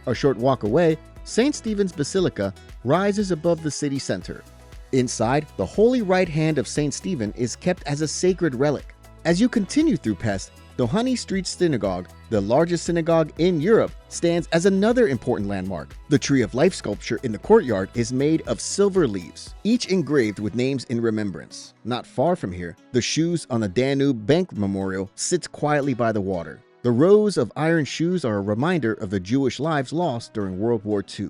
A short walk away, St. Stephen's Basilica rises above the city center. Inside, the Holy Right Hand of St. Stephen is kept as a sacred relic. As you continue through Pest, the Honey Street Synagogue, the largest synagogue in Europe, stands as another important landmark. The Tree of Life sculpture in the courtyard is made of silver leaves, each engraved with names in remembrance. Not far from here, the Shoes on the Danube Bank Memorial sits quietly by the water. The rows of iron shoes are a reminder of the Jewish lives lost during World War II.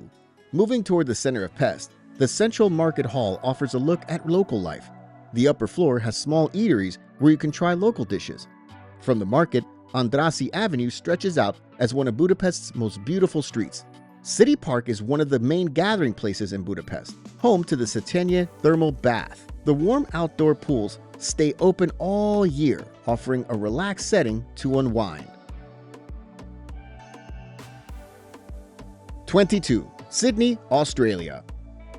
Moving toward the center of Pest, the Central Market Hall offers a look at local life. The upper floor has small eateries where you can try local dishes. From the market, Andrassy Avenue stretches out as one of Budapest's most beautiful streets. City Park is one of the main gathering places in Budapest, home to the Széchenyi Thermal Bath. The warm outdoor pools stay open all year, offering a relaxed setting to unwind. 22. Sydney, Australia.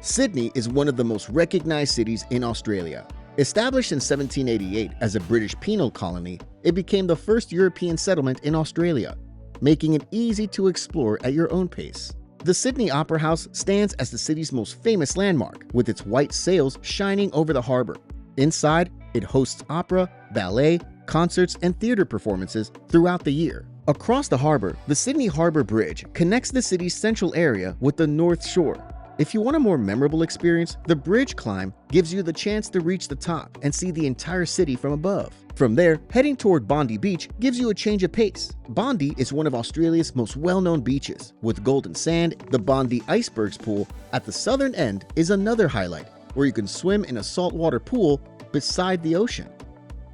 Sydney is one of the most recognized cities in Australia. Established in 1788 as a British penal colony, it became the first European settlement in Australia, making it easy to explore at your own pace. The Sydney Opera House stands as the city's most famous landmark, with its white sails shining over the harbor. Inside, it hosts opera, ballet, concerts, and theater performances throughout the year. Across the harbor, the Sydney Harbour Bridge connects the city's central area with the North Shore. If you want a more memorable experience, the bridge climb gives you the chance to reach the top and see the entire city from above. From there, heading toward Bondi Beach gives you a change of pace. Bondi is one of Australia's most well-known beaches. With golden sand, the Bondi Icebergs pool at the southern end is another highlight, where you can swim in a saltwater pool beside the ocean.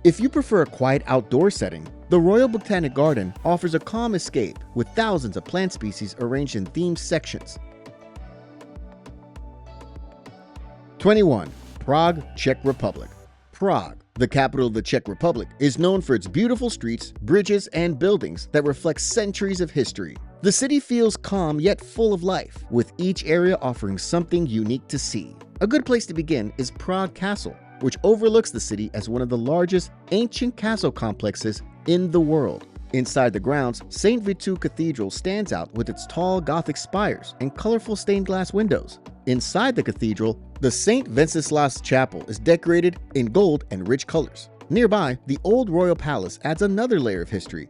If you prefer a quiet outdoor setting, the Royal Botanic Garden offers a calm escape with thousands of plant species arranged in themed sections. 21. Prague, Czech Republic. Prague, the capital of the Czech Republic, is known for its beautiful streets, bridges, and buildings that reflect centuries of history. The city feels calm yet full of life, with each area offering something unique to see. A good place to begin is Prague Castle, which overlooks the city as one of the largest ancient castle complexes in the world. Inside the grounds, St. Vitu Cathedral stands out with its tall Gothic spires and colorful stained glass windows. Inside the cathedral, the St. Wenceslas Chapel is decorated in gold and rich colors. Nearby, the old royal palace adds another layer of history.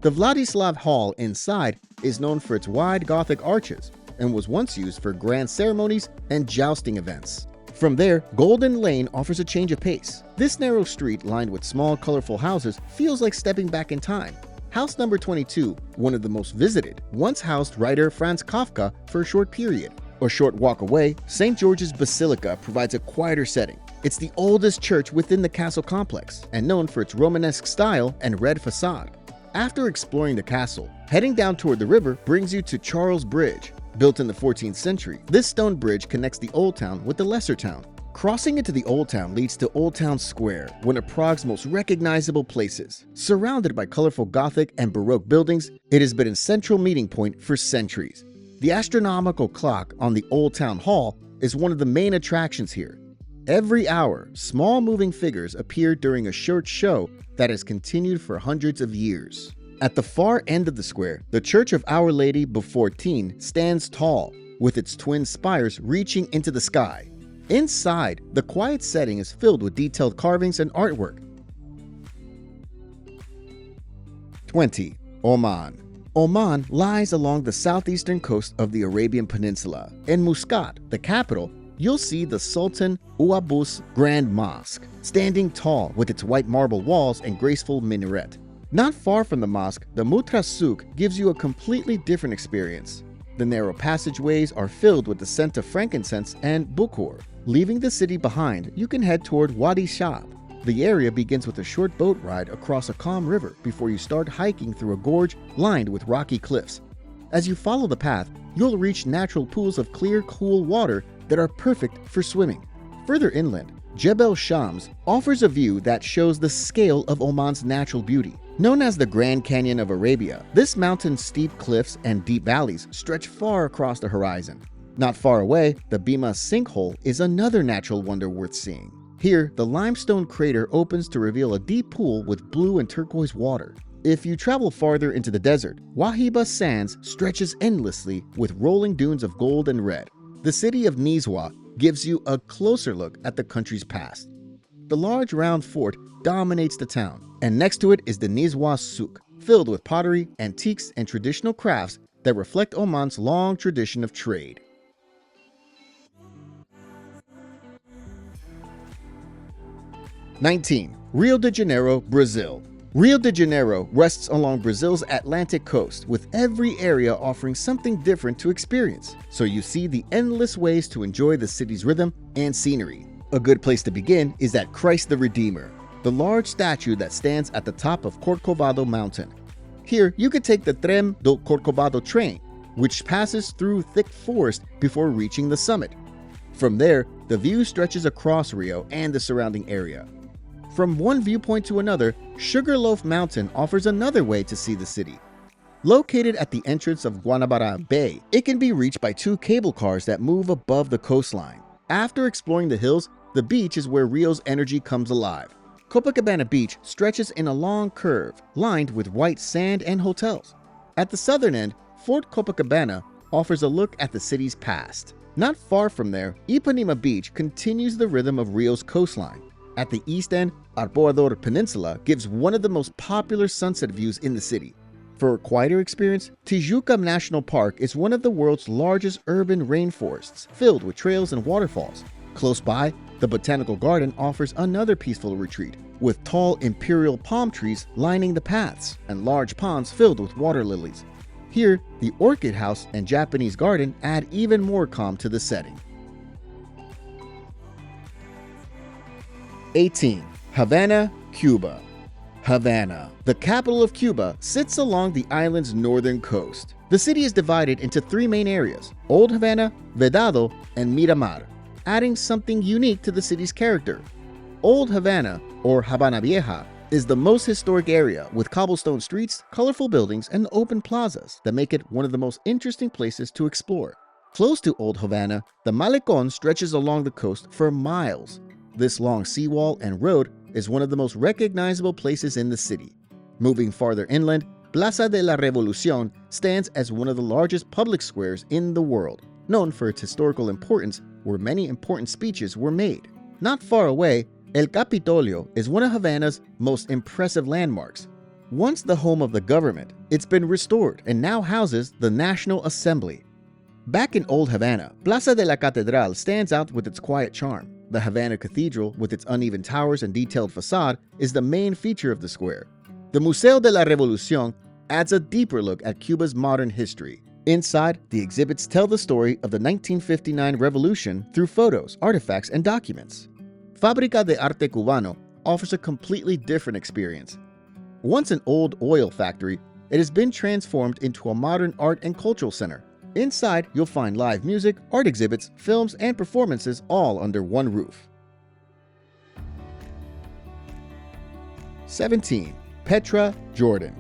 The Vladislav Hall inside is known for its wide Gothic arches and was once used for grand ceremonies and jousting events. From there, Golden Lane offers a change of pace. This narrow street lined with small, colorful houses feels like stepping back in time. House number 22, one of the most visited, once housed writer Franz Kafka for a short period. A short walk away, St. George's Basilica provides a quieter setting. It's the oldest church within the castle complex and known for its Romanesque style and red facade. After exploring the castle, heading down toward the river brings you to Charles Bridge. Built in the 14th century, this stone bridge connects the Old Town with the Lesser Town. Crossing into the Old Town leads to Old Town Square, one of Prague's most recognizable places. Surrounded by colorful Gothic and Baroque buildings, it has been a central meeting point for centuries. The astronomical clock on the Old Town Hall is one of the main attractions here. Every hour, small moving figures appear during a short show that has continued for hundreds of years. At the far end of the square, the Church of Our Lady Before Teen stands tall, with its twin spires reaching into the sky. Inside, the quiet setting is filled with detailed carvings and artwork. 20. Oman. Oman lies along the southeastern coast of the Arabian Peninsula. In Muscat, the capital, you'll see the Sultan Qaboos Grand Mosque, standing tall with its white marble walls and graceful minaret. Not far from the mosque, the Mutra Souk gives you a completely different experience. The narrow passageways are filled with the scent of frankincense and bukhor. Leaving the city behind, you can head toward Wadi Shab. The area begins with a short boat ride across a calm river before you start hiking through a gorge lined with rocky cliffs. As you follow the path, you'll reach natural pools of clear, cool water that are perfect for swimming. Further inland, Jebel Shams offers a view that shows the scale of Oman's natural beauty. Known as the Grand Canyon of Arabia, this mountain's steep cliffs and deep valleys stretch far across the horizon. Not far away, the Bima Sinkhole is another natural wonder worth seeing. Here, the limestone crater opens to reveal a deep pool with blue and turquoise water. If you travel farther into the desert, Wahiba Sands stretches endlessly with rolling dunes of gold and red. The city of Nizwa gives you a closer look at the country's past. The large round fort dominates the town, and next to it is the Nizwa Souk, filled with pottery, antiques, and traditional crafts that reflect Oman's long tradition of trade. 19. Rio de Janeiro, Brazil. Rio de Janeiro rests along Brazil's Atlantic coast, with every area offering something different to experience, so you see the endless ways to enjoy the city's rhythm and scenery. A good place to begin is at Christ the Redeemer, the large statue that stands at the top of Corcovado Mountain. Here, you could take the Trem do Corcovado train, which passes through thick forest before reaching the summit. From there, the view stretches across Rio and the surrounding area. From one viewpoint to another, Sugarloaf Mountain offers another way to see the city. Located at the entrance of Guanabara Bay, it can be reached by 2 cable cars that move above the coastline. After exploring the hills, the beach is where Rio's energy comes alive. Copacabana Beach stretches in a long curve, lined with white sand and hotels. At the southern end, Fort Copacabana offers a look at the city's past. Not far from there, Ipanema Beach continues the rhythm of Rio's coastline. At the east end, Arpoador Peninsula gives one of the most popular sunset views in the city. For a quieter experience, Tijuca National Park is one of the world's largest urban rainforests, filled with trails and waterfalls. Close by, the Botanical Garden offers another peaceful retreat, with tall imperial palm trees lining the paths and large ponds filled with water lilies. Here, the Orchid House and Japanese Garden add even more calm to the setting. 18. Havana, Cuba. Havana, the capital of Cuba, sits along the island's northern coast. The city is divided into 3 main areas: Old Havana, Vedado, and Miramar, adding something unique to the city's character. Old Havana, or Habana Vieja, is the most historic area, with cobblestone streets, colorful buildings, and open plazas that make it one of the most interesting places to explore. Close to Old Havana, the Malecón stretches along the coast for miles. This long seawall and road is one of the most recognizable places in the city. Moving farther inland, Plaza de la Revolución stands as one of the largest public squares in the world, known for its historical importance, where many important speeches were made. Not far away, El Capitolio is one of Havana's most impressive landmarks. Once the home of the government, it's been restored and now houses the National Assembly. Back in Old Havana, Plaza de la Catedral stands out with its quiet charm. The Havana Cathedral, with its uneven towers and detailed facade, is the main feature of the square. The Museo de la Revolución adds a deeper look at Cuba's modern history. Inside, the exhibits tell the story of the 1959 revolution through photos, artifacts, and documents. Fábrica de Arte Cubano offers a completely different experience. Once an old oil factory, it has been transformed into a modern art and cultural center. Inside, you'll find live music, art exhibits, films, and performances all under one roof. 17. Petra, Jordan.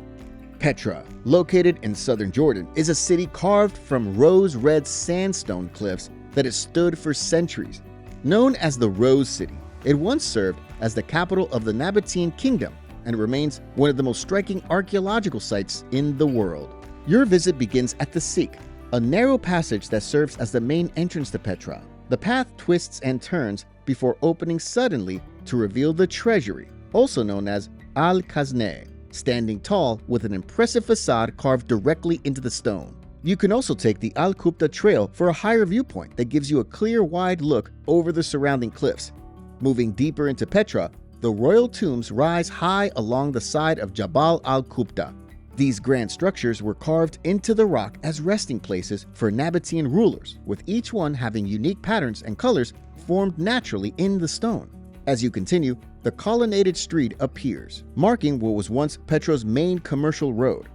Petra, located in southern Jordan, is a city carved from rose-red sandstone cliffs that has stood for centuries. Known as the Rose City, it once served as the capital of the Nabatean Kingdom and remains one of the most striking archaeological sites in the world. Your visit begins at the Sikh, a narrow passage that serves as the main entrance to Petra. The path twists and turns before opening suddenly to reveal the treasury, also known as Al-Khazneh, standing tall with an impressive facade carved directly into the stone. You can also take the Al-Qubta Trail for a higher viewpoint that gives you a clear, wide look over the surrounding cliffs. Moving deeper into Petra, the royal tombs rise high along the side of Jabal al-Qubta. These grand structures were carved into the rock as resting places for Nabatean rulers, with each one having unique patterns and colors formed naturally in the stone. As you continue, the colonnaded street appears, marking what was once Petra's main commercial road.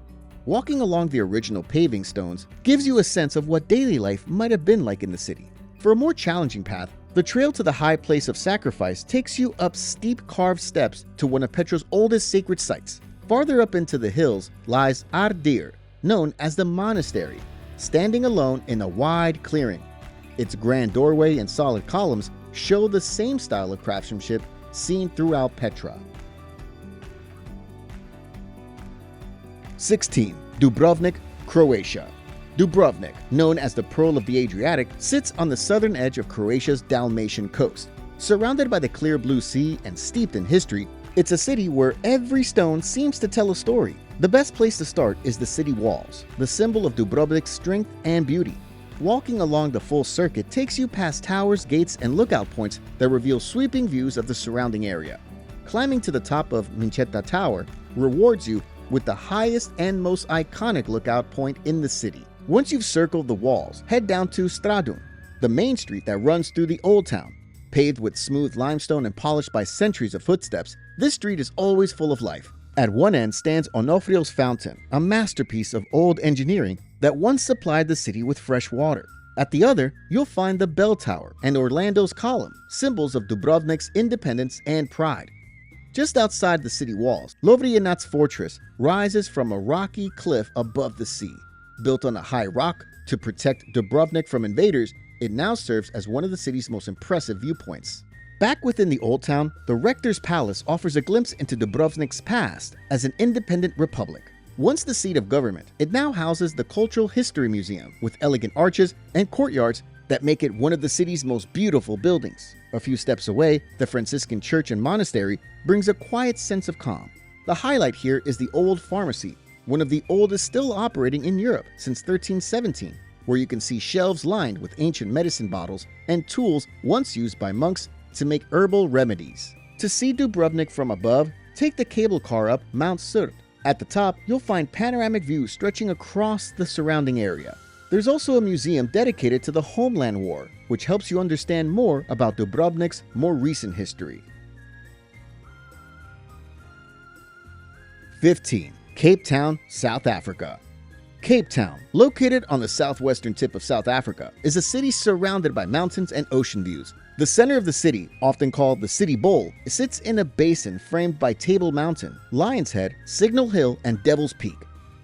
Walking along the original paving stones gives you a sense of what daily life might have been like in the city. For a more challenging path, the trail to the high place of sacrifice takes you up steep carved steps to one of Petra's oldest sacred sites. Farther up into the hills lies Ardir, known as the monastery, standing alone in a wide clearing. Its grand doorway and solid columns show the same style of craftsmanship seen throughout Petra. 16. Dubrovnik, Croatia. Dubrovnik, known as the Pearl of the Adriatic, sits on the southern edge of Croatia's Dalmatian coast. Surrounded by the clear blue sea and steeped in history, it's a city where every stone seems to tell a story. The best place to start is the city walls, the symbol of Dubrovnik's strength and beauty. Walking along the full circuit takes you past towers, gates, and lookout points that reveal sweeping views of the surrounding area. Climbing to the top of Mincheta Tower rewards you with the highest and most iconic lookout point in the city. Once you've circled the walls, head down to Stradun, the main street that runs through the Old Town. Paved with smooth limestone and polished by centuries of footsteps, this street is always full of life. At one end stands Onofrio's Fountain, a masterpiece of old engineering that once supplied the city with fresh water. At the other, you'll find the Bell Tower and Orlando's Column, symbols of Dubrovnik's independence and pride. Just outside the city walls, Lovrianat's fortress rises from a rocky cliff above the sea. Built on a high rock to protect Dubrovnik from invaders, it now serves as one of the city's most impressive viewpoints. Back within the Old Town, the Rector's Palace offers a glimpse into Dubrovnik's past as an independent republic. Once the seat of government, it now houses the Cultural History Museum with elegant arches and courtyards that make it one of the city's most beautiful buildings. A few steps away, the Franciscan Church and Monastery brings a quiet sense of calm. The highlight here is the Old Pharmacy, one of the oldest still operating in Europe since 1317, where you can see shelves lined with ancient medicine bottles and tools once used by monks to make herbal remedies. To see Dubrovnik from above, take the cable car up Mount Surt. At the top, you'll find panoramic views stretching across the surrounding area. There's also a museum dedicated to the Homeland War, which helps you understand more about Dubrovnik's more recent history. 15. Cape Town, South Africa. Cape Town, located on the southwestern tip of South Africa, is a city surrounded by mountains and ocean views. The center of the city, often called the City Bowl, sits in a basin framed by Table Mountain, Lion's Head, Signal Hill, and Devil's Peak.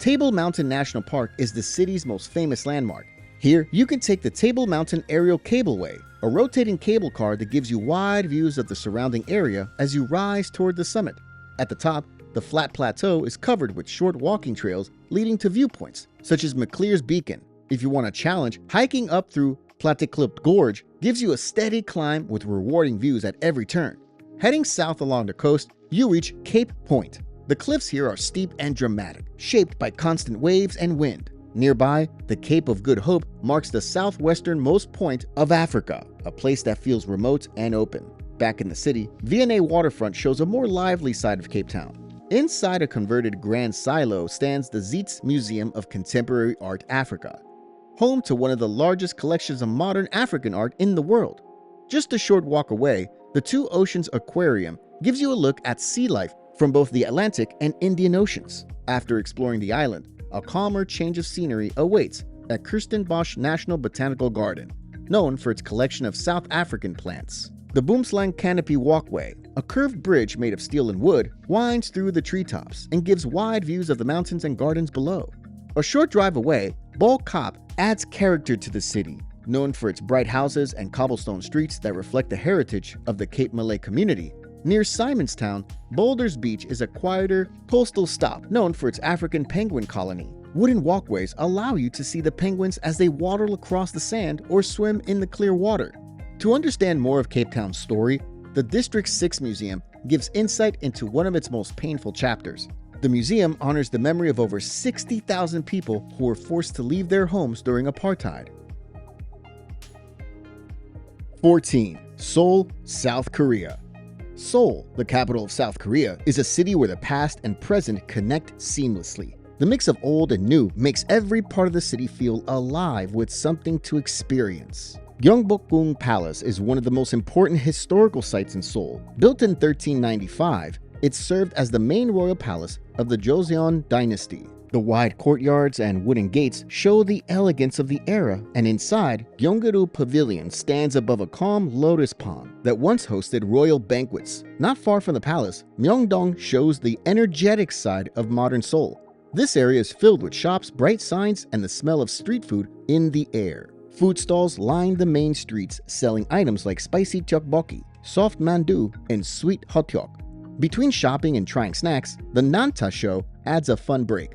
Table Mountain National Park is the city's most famous landmark. Here, you can take the Table Mountain Aerial Cableway, a rotating cable car that gives you wide views of the surrounding area as you rise toward the summit. At the top, the flat plateau is covered with short walking trails leading to viewpoints, such as McClear's Beacon. If you want a challenge, hiking up through Platteklip Gorge gives you a steady climb with rewarding views at every turn. Heading south along the coast, you reach Cape Point. The cliffs here are steep and dramatic, shaped by constant waves and wind. Nearby, the Cape of Good Hope marks the southwesternmost point of Africa, a place that feels remote and open. Back in the city, V&A Waterfront shows a more lively side of Cape Town. Inside a converted Grand Silo stands the Zeitz Museum of Contemporary Art Africa, home to one of the largest collections of modern African art in the world. Just a short walk away, the Two Oceans Aquarium gives you a look at sea life from both the Atlantic and Indian Oceans. After exploring the island, a calmer change of scenery awaits at Kirstenbosch National Botanical Garden, known for its collection of South African plants. The Boomslang Canopy Walkway, a curved bridge made of steel and wood, winds through the treetops and gives wide views of the mountains and gardens below. A short drive away, Bal Kop adds character to the city, known for its bright houses and cobblestone streets that reflect the heritage of the Cape Malay community. Near Simonstown, Boulders Beach is a quieter coastal stop known for its African penguin colony. Wooden walkways allow you to see the penguins as they waddle across the sand or swim in the clear water. To understand more of Cape Town's story, the District 6 Museum gives insight into one of its most painful chapters. The museum honors the memory of over 60,000 people who were forced to leave their homes during apartheid. 14. Seoul, South Korea. Seoul, the capital of South Korea, is a city where the past and present connect seamlessly. The mix of old and new makes every part of the city feel alive with something to experience. Gyeongbokgung Palace is one of the most important historical sites in Seoul. Built in 1395, it served as the main royal palace of the Joseon dynasty. The wide courtyards and wooden gates show the elegance of the era, and inside, Gyeonggaru Pavilion stands above a calm lotus pond that once hosted royal banquets. Not far from the palace, Myeongdong shows the energetic side of modern Seoul. This area is filled with shops, bright signs, and the smell of street food in the air. Food stalls line the main streets selling items like spicy tteokbokki, soft mandu, and sweet hotteok. Between shopping and trying snacks, the Nanta show adds a fun break.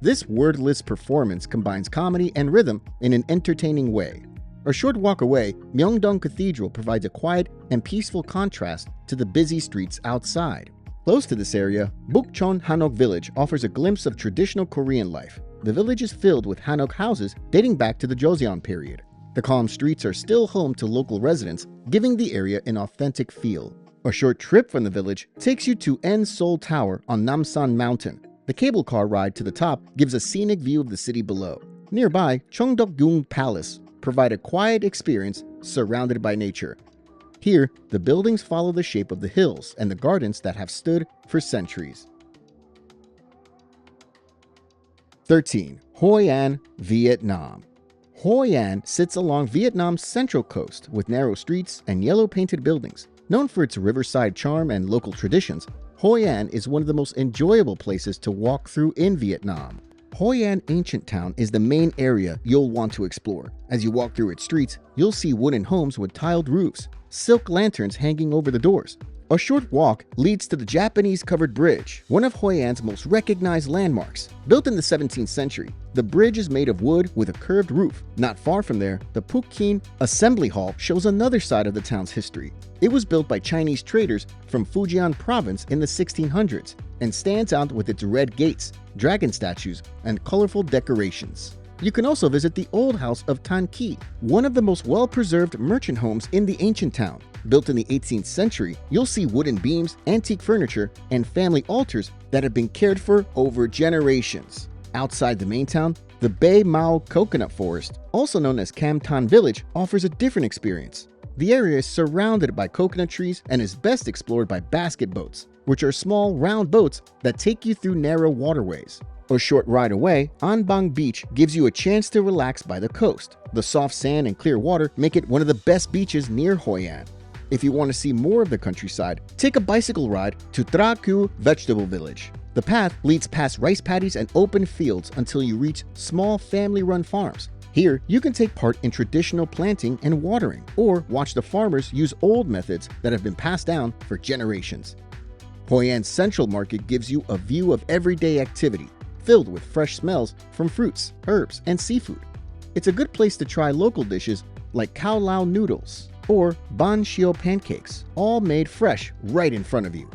This wordless performance combines comedy and rhythm in an entertaining way. A short walk away, Myeongdong Cathedral provides a quiet and peaceful contrast to the busy streets outside. Close to this area, Bukchon Hanok Village offers a glimpse of traditional Korean life. The village is filled with Hanok houses dating back to the Joseon period. The calm streets are still home to local residents, giving the area an authentic feel. A short trip from the village takes you to En Seoul Tower on Namsan Mountain. The cable car ride to the top gives a scenic view of the city below. Nearby, Cheongdeokgung Palace provide a quiet experience surrounded by nature. Here, the buildings follow the shape of the hills and the gardens that have stood for centuries. 13. Hoi An, Vietnam. Hoi An sits along Vietnam's central coast with narrow streets and yellow-painted buildings. Known for its riverside charm and local traditions, Hoi An is one of the most enjoyable places to walk through in Vietnam. Hoi An Ancient Town is the main area you'll want to explore. As you walk through its streets, you'll see wooden homes with tiled roofs, silk lanterns hanging over the doors. A short walk leads to the Japanese covered bridge, one of Hoi An's most recognized landmarks. Built in the 17th century, the bridge is made of wood with a curved roof. Not far from there, the Phuc Kinh Assembly Hall shows another side of the town's history. It was built by Chinese traders from Fujian province in the 1600s and stands out with its red gates, dragon statues, and colorful decorations. You can also visit the old house of Tan Ki, one of the most well-preserved merchant homes in the ancient town. Built in the 18th century, you'll see wooden beams, antique furniture, and family altars that have been cared for over generations. Outside the main town, the Bay Mao Coconut Forest, also known as Cam Tan Village, offers a different experience. The area is surrounded by coconut trees and is best explored by basket boats, which are small, round boats that take you through narrow waterways. A short ride away, An Bang Beach gives you a chance to relax by the coast. The soft sand and clear water make it one of the best beaches near Hoi An. If you want to see more of the countryside, take a bicycle ride to Tra Cu Vegetable Village. The path leads past rice paddies and open fields until you reach small family-run farms. Here, you can take part in traditional planting and watering, or watch the farmers use old methods that have been passed down for generations. Hoi An Central Market gives you a view of everyday activity, filled with fresh smells from fruits, herbs, and seafood. It's a good place to try local dishes like Cao Lao noodles or Ban Shio pancakes, all made fresh right in front of you.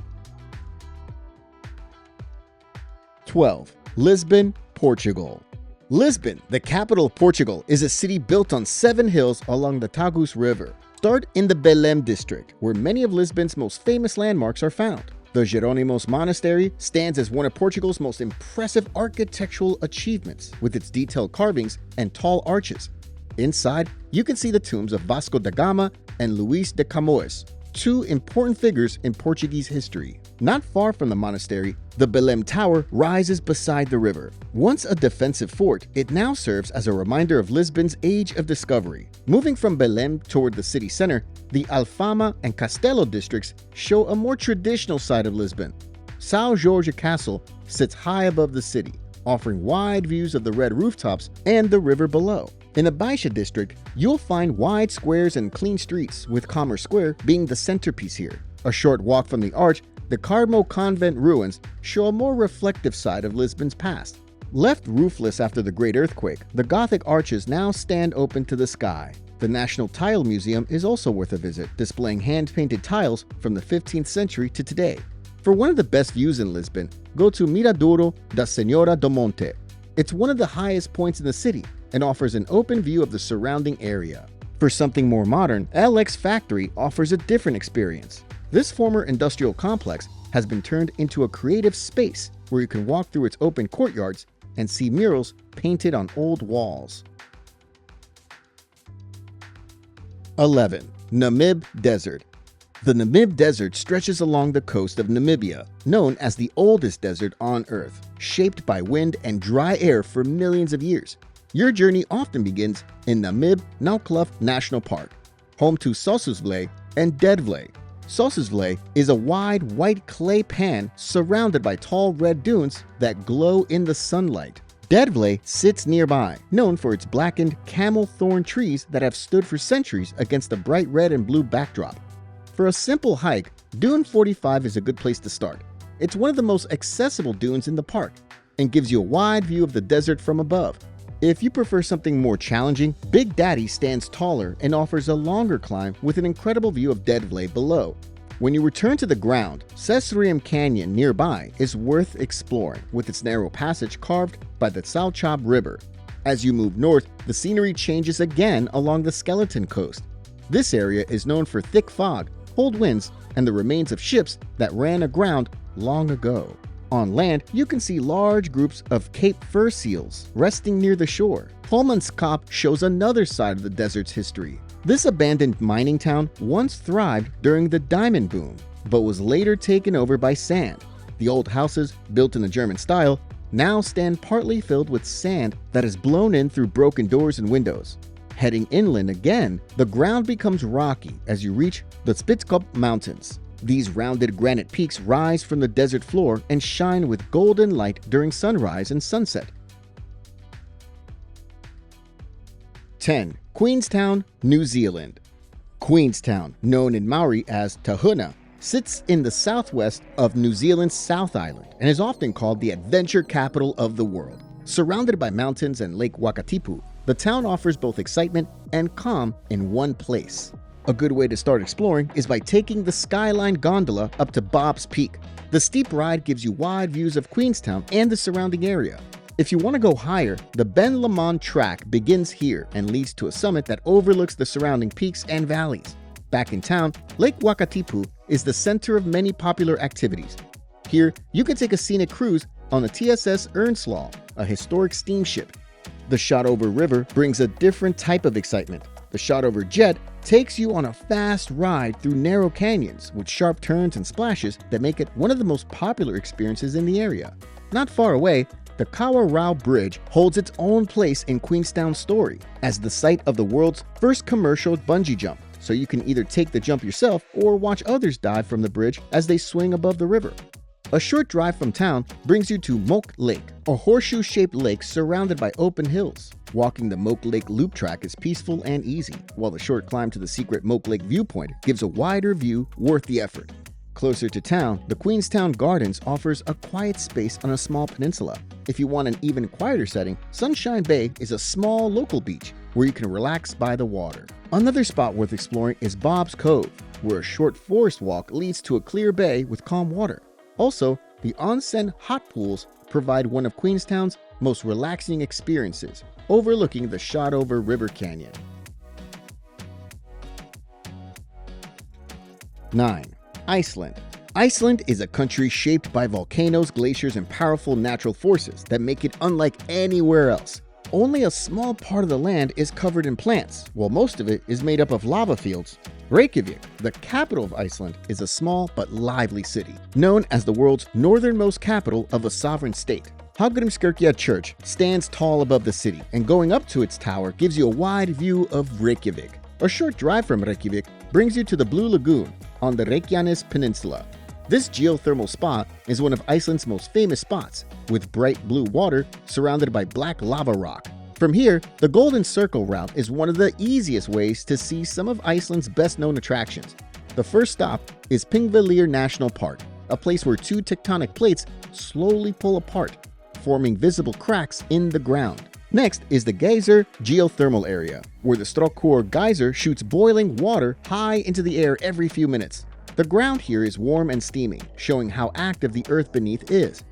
12. Lisbon, Portugal. Lisbon, the capital of Portugal, is a city built on 7 hills along the Tagus River. Start in the Belém district, where many of Lisbon's most famous landmarks are found. The Jerónimos Monastery stands as one of Portugal's most impressive architectural achievements, with its detailed carvings and tall arches. Inside, you can see the tombs of Vasco da Gama and Luís de Camões, 2 important figures in Portuguese history. Not far from the monastery, the Belém Tower rises beside the river. Once a defensive fort, it now serves as a reminder of Lisbon's age of discovery. Moving from Belém toward the city center, the Alfama and Castelo districts show a more traditional side of Lisbon. São Jorge Castle sits high above the city, offering wide views of the red rooftops and the river below. In the Baixa district, you'll find wide squares and clean streets, with Commerce Square being the centerpiece here. A short walk from the arch, the Carmo Convent ruins show a more reflective side of Lisbon's past. Left roofless after the Great Earthquake, the Gothic arches now stand open to the sky. The National Tile Museum is also worth a visit, displaying hand-painted tiles from the 15th century to today. For one of the best views in Lisbon, go to Miradouro da Senhora do Monte. It's one of the highest points in the city and offers an open view of the surrounding area. For something more modern, LX Factory offers a different experience. This former industrial complex has been turned into a creative space where you can walk through its open courtyards and see murals painted on old walls. 11. Namib Desert. The Namib Desert stretches along the coast of Namibia, known as the oldest desert on Earth, shaped by wind and dry air for millions of years. Your journey often begins in Namib Naukluft National Park, home to Sossusvlei and Dedvlei. Sossusvlei is a wide white clay pan surrounded by tall red dunes that glow in the sunlight. Dedvlei sits nearby, known for its blackened camel thorn trees that have stood for centuries against a bright red and blue backdrop. For a simple hike, Dune 45 is a good place to start. It's one of the most accessible dunes in the park and gives you a wide view of the desert from above. If you prefer something more challenging, Big Daddy stands taller and offers a longer climb with an incredible view of Dedvlei below. When you return to the ground, Sesrium Canyon nearby is worth exploring, with its narrow passage carved by the Salchob River. As you move north, the scenery changes again along the Skeleton Coast. This area is known for thick fog, cold winds, and the remains of ships that ran aground long ago. On land, you can see large groups of Cape fur seals resting near the shore. Holmenskop shows another side of the desert's history. This abandoned mining town once thrived during the diamond boom, but was later taken over by sand. The old houses, built in the German style, now stand partly filled with sand that is blown in through broken doors and windows. Heading inland again, the ground becomes rocky as you reach the Spitzkop Mountains. These rounded granite peaks rise from the desert floor and shine with golden light during sunrise and sunset. 10. Queenstown, New Zealand. Queenstown, known in Maori as Tahuna, sits in the southwest of New Zealand's South Island and is often called the adventure capital of the world. Surrounded by mountains and Lake Wakatipu, the town offers both excitement and calm in one place. A good way to start exploring is by taking the Skyline gondola up to Bob's Peak. The steep ride gives you wide views of Queenstown and the surrounding area. If you want to go higher, the Ben Lomond track begins here and leads to a summit that overlooks the surrounding peaks and valleys. Back in town, Lake Wakatipu is the center of many popular activities. Here, you can take a scenic cruise on the TSS Earnslaw, a historic steamship. The Shotover River brings a different type of excitement. The Shotover Jet takes you on a fast ride through narrow canyons with sharp turns and splashes that make it one of the most popular experiences in the area. Not far away, the Kawarau Bridge holds its own place in Queenstown's story as the site of the world's first commercial bungee jump, so you can either take the jump yourself or watch others dive from the bridge as they swing above the river. A short drive from town brings you to Moke Lake, a horseshoe-shaped lake surrounded by open hills. Walking the Moke Lake Loop Track is peaceful and easy, while the short climb to the secret Moke Lake viewpoint gives a wider view worth the effort. Closer to town, the Queenstown Gardens offers a quiet space on a small peninsula. If you want an even quieter setting, Sunshine Bay is a small local beach where you can relax by the water. Another spot worth exploring is Bob's Cove, where a short forest walk leads to a clear bay with calm water. Also, the onsen hot pools provide one of Queenstown's most relaxing experiences, overlooking the Shotover River Canyon. 9. Iceland. Iceland is a country shaped by volcanoes, glaciers, and powerful natural forces that make it unlike anywhere else. Only a small part of the land is covered in plants, while most of it is made up of lava fields. Reykjavik, the capital of Iceland, is a small but lively city, known as the world's northernmost capital of a sovereign state. Hallgrímskirkja Church stands tall above the city, and going up to its tower gives you a wide view of Reykjavik. A short drive from Reykjavik brings you to the Blue Lagoon on the Reykjanes Peninsula. This geothermal spa is one of Iceland's most famous spots, with bright blue water surrounded by black lava rock. From here, the Golden Circle route is one of the easiest ways to see some of Iceland's best-known attractions. The first stop is Pingvellir National Park, a place where two tectonic plates slowly pull apart, forming visible cracks in the ground. Next is the Geyser Geothermal Area, where the Strókur geyser shoots boiling water high into the air every few minutes. The ground here is warm and steamy, showing how active the earth beneath is.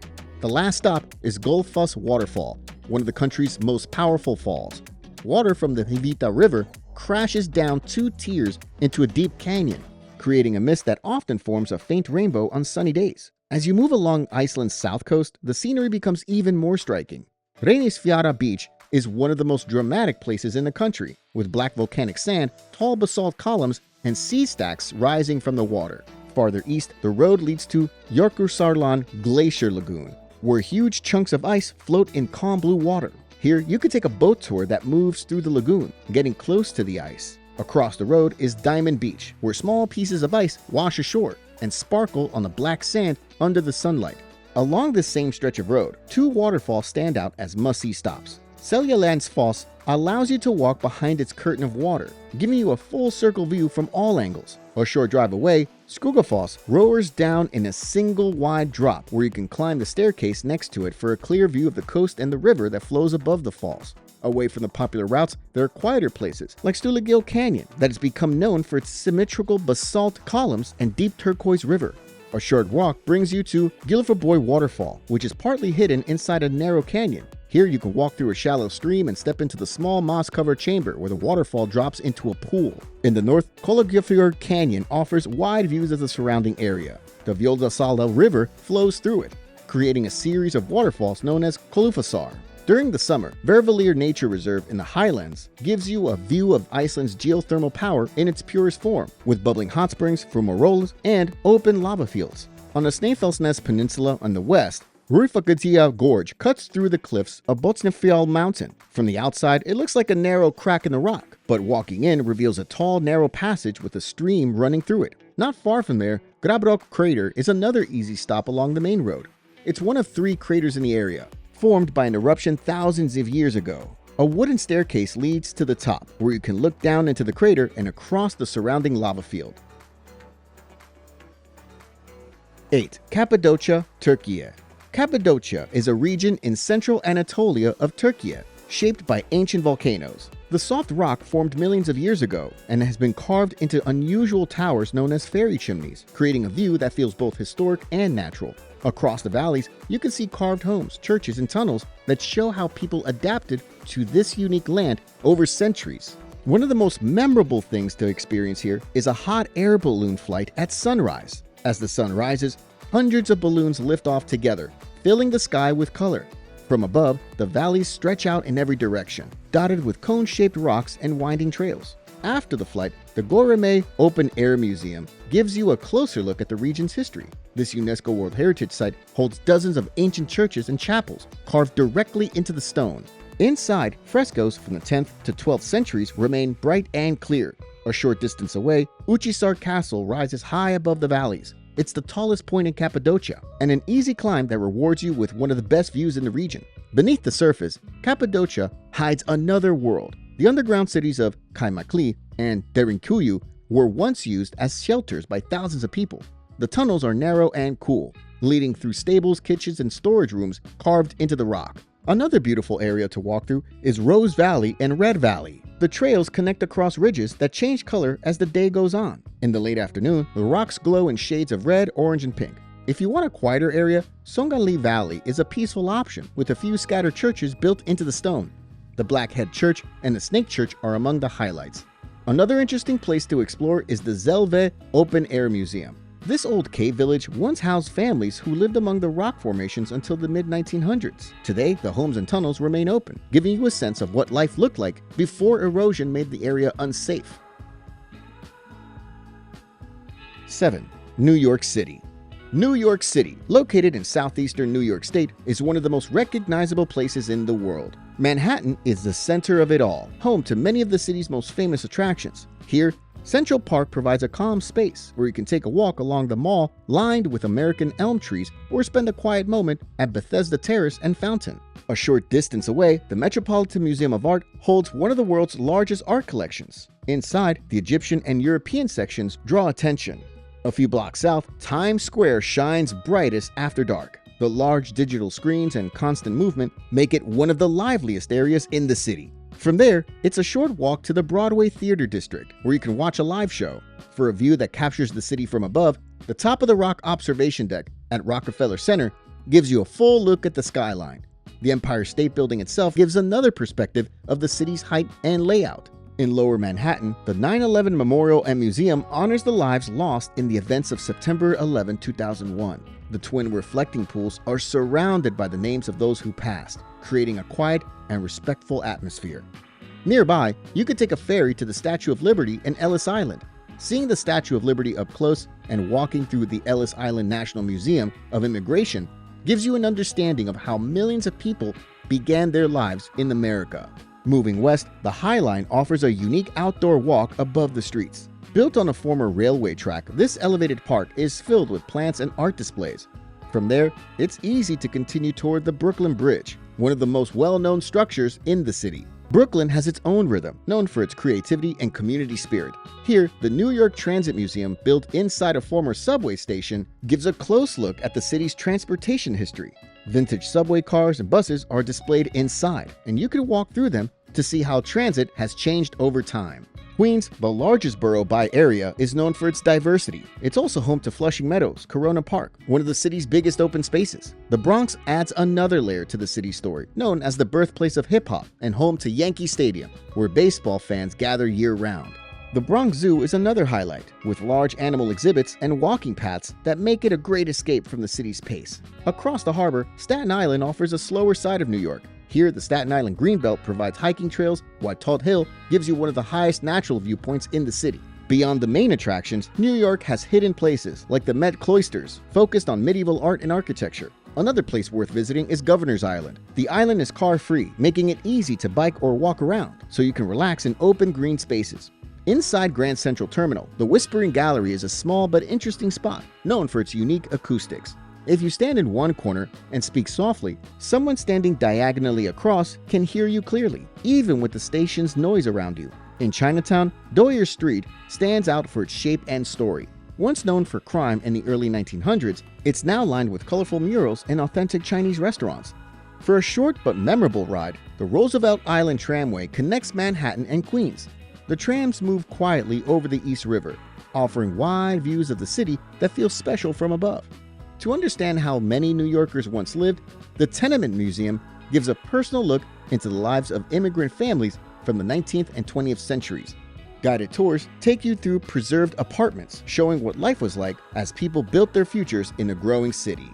The last stop is Gullfoss Waterfall, one of the country's most powerful falls. Water from the Hvita River crashes down 2 tiers into a deep canyon, creating a mist that often forms a faint rainbow on sunny days. As you move along Iceland's south coast, the scenery becomes even more striking. Reynisfjara Beach is one of the most dramatic places in the country, with black volcanic sand, tall basalt columns, and sea stacks rising from the water. Farther east, the road leads to Jökulsárlón Glacier Lagoon, where huge chunks of ice float in calm blue water. Here, you can take a boat tour that moves through the lagoon, getting close to the ice. Across the road is Diamond Beach, where small pieces of ice wash ashore and sparkle on the black sand under the sunlight. Along this same stretch of road, 2 waterfalls stand out as must-see stops. Seljalandsfoss allows you to walk behind its curtain of water, giving you a full circle view from all angles. A short drive away, Skuggafoss roars down in a single wide drop where you can climb the staircase next to it for a clear view of the coast and the river that flows above the falls. Away from the popular routes, there are quieter places like Stullagil Canyon that has become known for its symmetrical basalt columns and deep turquoise river. A short walk brings you to Gylfaboy Waterfall, which is partly hidden inside a narrow canyon. Here you can walk through a shallow stream and step into the small moss-covered chamber where the waterfall drops into a pool. In the north, Kollafjörður Canyon offers wide views of the surrounding area. The Vjöldasala River flows through it, creating a series of waterfalls known as Kollufasar. During the summer, Vervellir Nature Reserve in the Highlands gives you a view of Iceland's geothermal power in its purest form, with bubbling hot springs, fumarolas, and open lava fields. On the Snæfellsnes Peninsula on the west, Rúrfagötuá Gorge cuts through the cliffs of Botnafjall Mountain. From the outside, it looks like a narrow crack in the rock, but walking in reveals a tall, narrow passage with a stream running through it. Not far from there, Grabrock Crater is another easy stop along the main road. It's one of 3 craters in the area, formed by an eruption thousands of years ago. A wooden staircase leads to the top, where you can look down into the crater and across the surrounding lava field. 8. Cappadocia, Turkey. Cappadocia is a region in central Anatolia of Turkey, shaped by ancient volcanoes. The soft rock formed millions of years ago and has been carved into unusual towers known as fairy chimneys, creating a view that feels both historic and natural. Across the valleys, you can see carved homes, churches, and tunnels that show how people adapted to this unique land over centuries. One of the most memorable things to experience here is a hot air balloon flight at sunrise. As the sun rises, hundreds of balloons lift off together, filling the sky with color. From above, the valleys stretch out in every direction, dotted with cone-shaped rocks and winding trails. After the flight, the Gourmet Open Air Museum gives you a closer look at the region's history. This UNESCO World Heritage Site holds dozens of ancient churches and chapels carved directly into the stone. Inside, frescoes from the 10th to 12th centuries remain bright and clear. A short distance away, Uchisar Castle rises high above the valleys. It's the tallest point in Cappadocia, and an easy climb that rewards you with one of the best views in the region. Beneath the surface, Cappadocia hides another world. The underground cities of Kaymakli and Derinkuyu were once used as shelters by thousands of people. The tunnels are narrow and cool, leading through stables, kitchens, and storage rooms carved into the rock. Another beautiful area to walk through is Rose Valley and Red Valley. The trails connect across ridges that change color as the day goes on. In the late afternoon, the rocks glow in shades of red, orange, and pink. If you want a quieter area, Songali Valley is a peaceful option with a few scattered churches built into the stone. The Blackhead Church and the Snake Church are among the highlights. Another interesting place to explore is the Zelve Open Air Museum. This old cave village once housed families who lived among the rock formations until the mid-1900s. Today, the homes and tunnels remain open, giving you a sense of what life looked like before erosion made the area unsafe. 7. New York City. New York City, located in southeastern New York State, is one of the most recognizable places in the world. Manhattan is the center of it all, home to many of the city's most famous attractions. Here, Central Park provides a calm space where you can take a walk along the mall lined with American elm trees or spend a quiet moment at Bethesda Terrace and Fountain. A short distance away, the Metropolitan Museum of Art holds one of the world's largest art collections. Inside, the Egyptian and European sections draw attention. A few blocks south, Times Square shines brightest after dark. The large digital screens and constant movement make it one of the liveliest areas in the city. From there, it's a short walk to the Broadway Theater District, where you can watch a live show. For a view that captures the city from above, the top of the rock observation deck at Rockefeller Center gives you a full look at the skyline. The Empire State Building itself gives another perspective of the city's height and layout. In Lower Manhattan, the 9/11 Memorial and Museum honors the lives lost in the events of September 11, 2001. The twin reflecting pools are surrounded by the names of those who passed, creating a quiet and respectful atmosphere. Nearby, you could take a ferry to the Statue of Liberty in Ellis Island. Seeing the Statue of Liberty up close and walking through the Ellis Island National Museum of Immigration gives you an understanding of how millions of people began their lives in America. Moving west, the High Line offers a unique outdoor walk above the streets. Built on a former railway track, this elevated park is filled with plants and art displays. From there, it's easy to continue toward the Brooklyn Bridge, one of the most well-known structures in the city. Brooklyn has its own rhythm, known for its creativity and community spirit. Here, the New York Transit Museum, built inside a former subway station, gives a close look at the city's transportation history. Vintage subway cars and buses are displayed inside, and you can walk through them to see how transit has changed over time. Queens, the largest borough by area, is known for its diversity. It's also home to Flushing Meadows, Corona Park, one of the city's biggest open spaces. The Bronx adds another layer to the city's story, known as the birthplace of hip-hop and home to Yankee Stadium, where baseball fans gather year-round. The Bronx Zoo is another highlight, with large animal exhibits and walking paths that make it a great escape from the city's pace. Across the harbor, Staten Island offers a slower side of New York. Here, the Staten Island Greenbelt provides hiking trails, while Todt Hill gives you one of the highest natural viewpoints in the city. Beyond the main attractions, New York has hidden places like the Met Cloisters, focused on medieval art and architecture. Another place worth visiting is Governor's Island. The island is car-free, making it easy to bike or walk around, so you can relax in open green spaces. Inside Grand Central Terminal, the Whispering Gallery is a small but interesting spot, known for its unique acoustics. If you stand in one corner and speak softly, someone standing diagonally across can hear you clearly, even with the station's noise around you. In Chinatown, Doyer Street stands out for its shape and story. Once known for crime in the early 1900s, it's now lined with colorful murals and authentic Chinese restaurants. For a short but memorable ride, the Roosevelt Island Tramway connects Manhattan and Queens. The trams move quietly over the East River, offering wide views of the city that feel special from above. To understand how many New Yorkers once lived, the Tenement Museum gives a personal look into the lives of immigrant families from the 19th and 20th centuries. Guided tours take you through preserved apartments, showing what life was like as people built their futures in a growing city.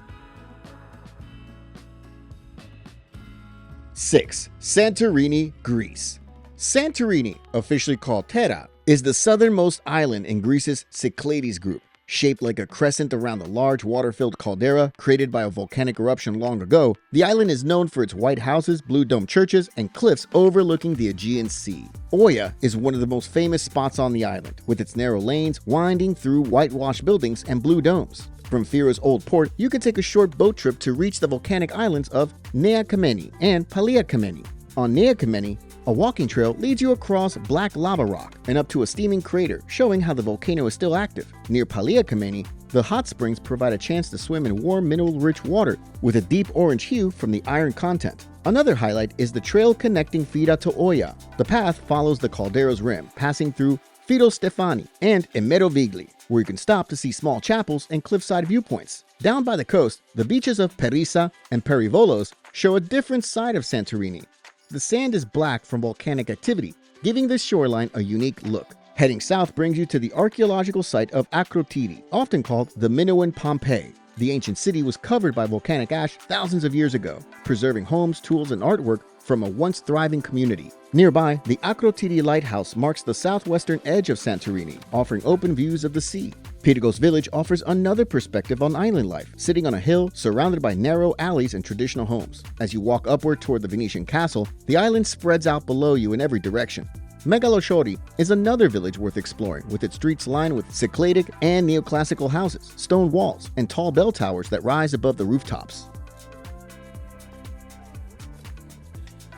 6. Santorini, Greece. Santorini, officially called Thera, is the southernmost island in Greece's Cyclades group. Shaped like a crescent around the large water-filled caldera created by a volcanic eruption long ago, the island is known for its white houses, blue dome churches, and cliffs overlooking the Aegean Sea. Oia is one of the most famous spots on the island, with its narrow lanes winding through whitewashed buildings and blue domes. From Firo's old port, you can take a short boat trip to reach the volcanic islands of Nea Kameni and Palia Kameni. On Nea Kameni, a walking trail leads you across black lava rock and up to a steaming crater, showing how the volcano is still active. Near Palia Kameni, the hot springs provide a chance to swim in warm, mineral-rich water with a deep orange hue from the iron content. Another highlight is the trail connecting Fira to Oia. The path follows the caldera's rim, passing through Firo Stefani and Emerovigli, where you can stop to see small chapels and cliffside viewpoints. Down by the coast, the beaches of Perissa and Perivolos show a different side of Santorini. The sand is black from volcanic activity, giving the shoreline a unique look. Heading south brings you to the archaeological site of Akrotiri, often called the Minoan Pompeii. The ancient city was covered by volcanic ash thousands of years ago, preserving homes, tools, and artwork from a once thriving community. Nearby, the Akrotiri Lighthouse marks the southwestern edge of Santorini, offering open views of the sea. Pyrgos Village offers another perspective on island life, sitting on a hill surrounded by narrow alleys and traditional homes. As you walk upward toward the Venetian castle, the island spreads out below you in every direction. Megalochori is another village worth exploring, with its streets lined with Cycladic and neoclassical houses, stone walls, and tall bell towers that rise above the rooftops.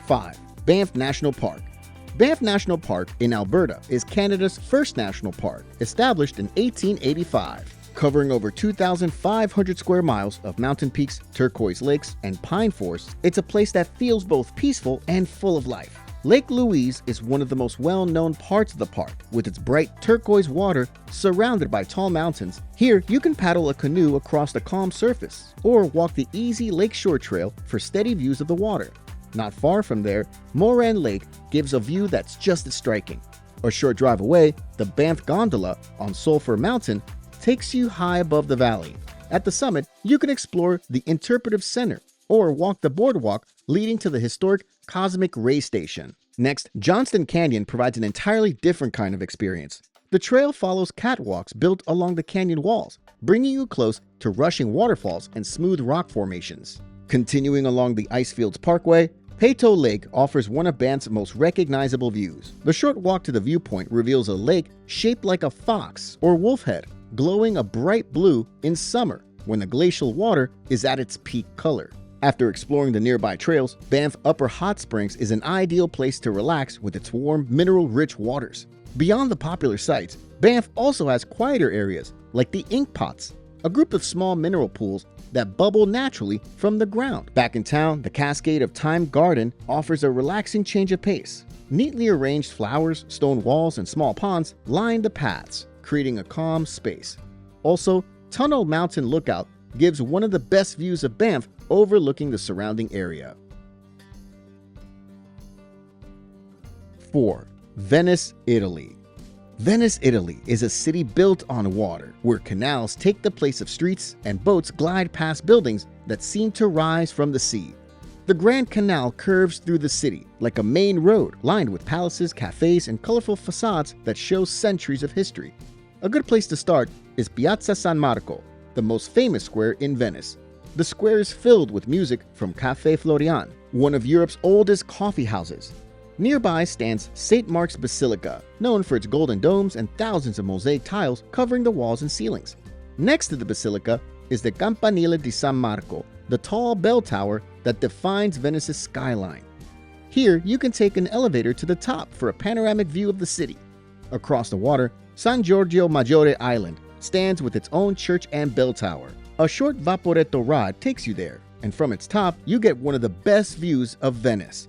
5. Banff National Park. Banff National Park in Alberta is Canada's first national park, established in 1885. Covering over 2,500 square miles of mountain peaks, turquoise lakes, and pine forests, it's a place that feels both peaceful and full of life. Lake Louise is one of the most well-known parts of the park, with its bright turquoise water surrounded by tall mountains. Here, you can paddle a canoe across the calm surface, or walk the easy lakeshore trail for steady views of the water. Not far from there, Moran Lake gives a view that's just as striking. A short drive away, the Banff Gondola on Sulphur Mountain takes you high above the valley. At the summit, you can explore the Interpretive Center or walk the boardwalk leading to the historic Cosmic Ray Station. Next, Johnston Canyon provides an entirely different kind of experience. The trail follows catwalks built along the canyon walls, bringing you close to rushing waterfalls and smooth rock formations. Continuing along the Icefields Parkway, Peyto Lake offers one of Banff's most recognizable views. The short walk to the viewpoint reveals a lake shaped like a fox or wolf head, glowing a bright blue in summer when the glacial water is at its peak color. After exploring the nearby trails, Banff Upper Hot Springs is an ideal place to relax with its warm, mineral-rich waters. Beyond the popular sites, Banff also has quieter areas like the Ink Pots, a group of small mineral pools that bubble naturally from the ground. Back in town, the Cascade of Time Garden offers a relaxing change of pace. Neatly arranged flowers, stone walls, and small ponds line the paths, creating a calm space. Also, Tunnel Mountain Lookout gives one of the best views of Banff overlooking the surrounding area. 4. Venice, Italy. Venice, Italy is a city built on water, where canals take the place of streets and boats glide past buildings that seem to rise from the sea. The Grand Canal curves through the city like a main road lined with palaces, cafes, and colorful facades that show centuries of history. A good place to start is Piazza San Marco, the most famous square in Venice. The square is filled with music from Café Florian, one of Europe's oldest coffee houses. Nearby stands St. Mark's Basilica, known for its golden domes and thousands of mosaic tiles covering the walls and ceilings. Next to the basilica is the Campanile di San Marco, the tall bell tower that defines Venice's skyline. Here, you can take an elevator to the top for a panoramic view of the city. Across the water, San Giorgio Maggiore Island stands with its own church and bell tower. A short vaporetto ride takes you there, and from its top, you get one of the best views of Venice.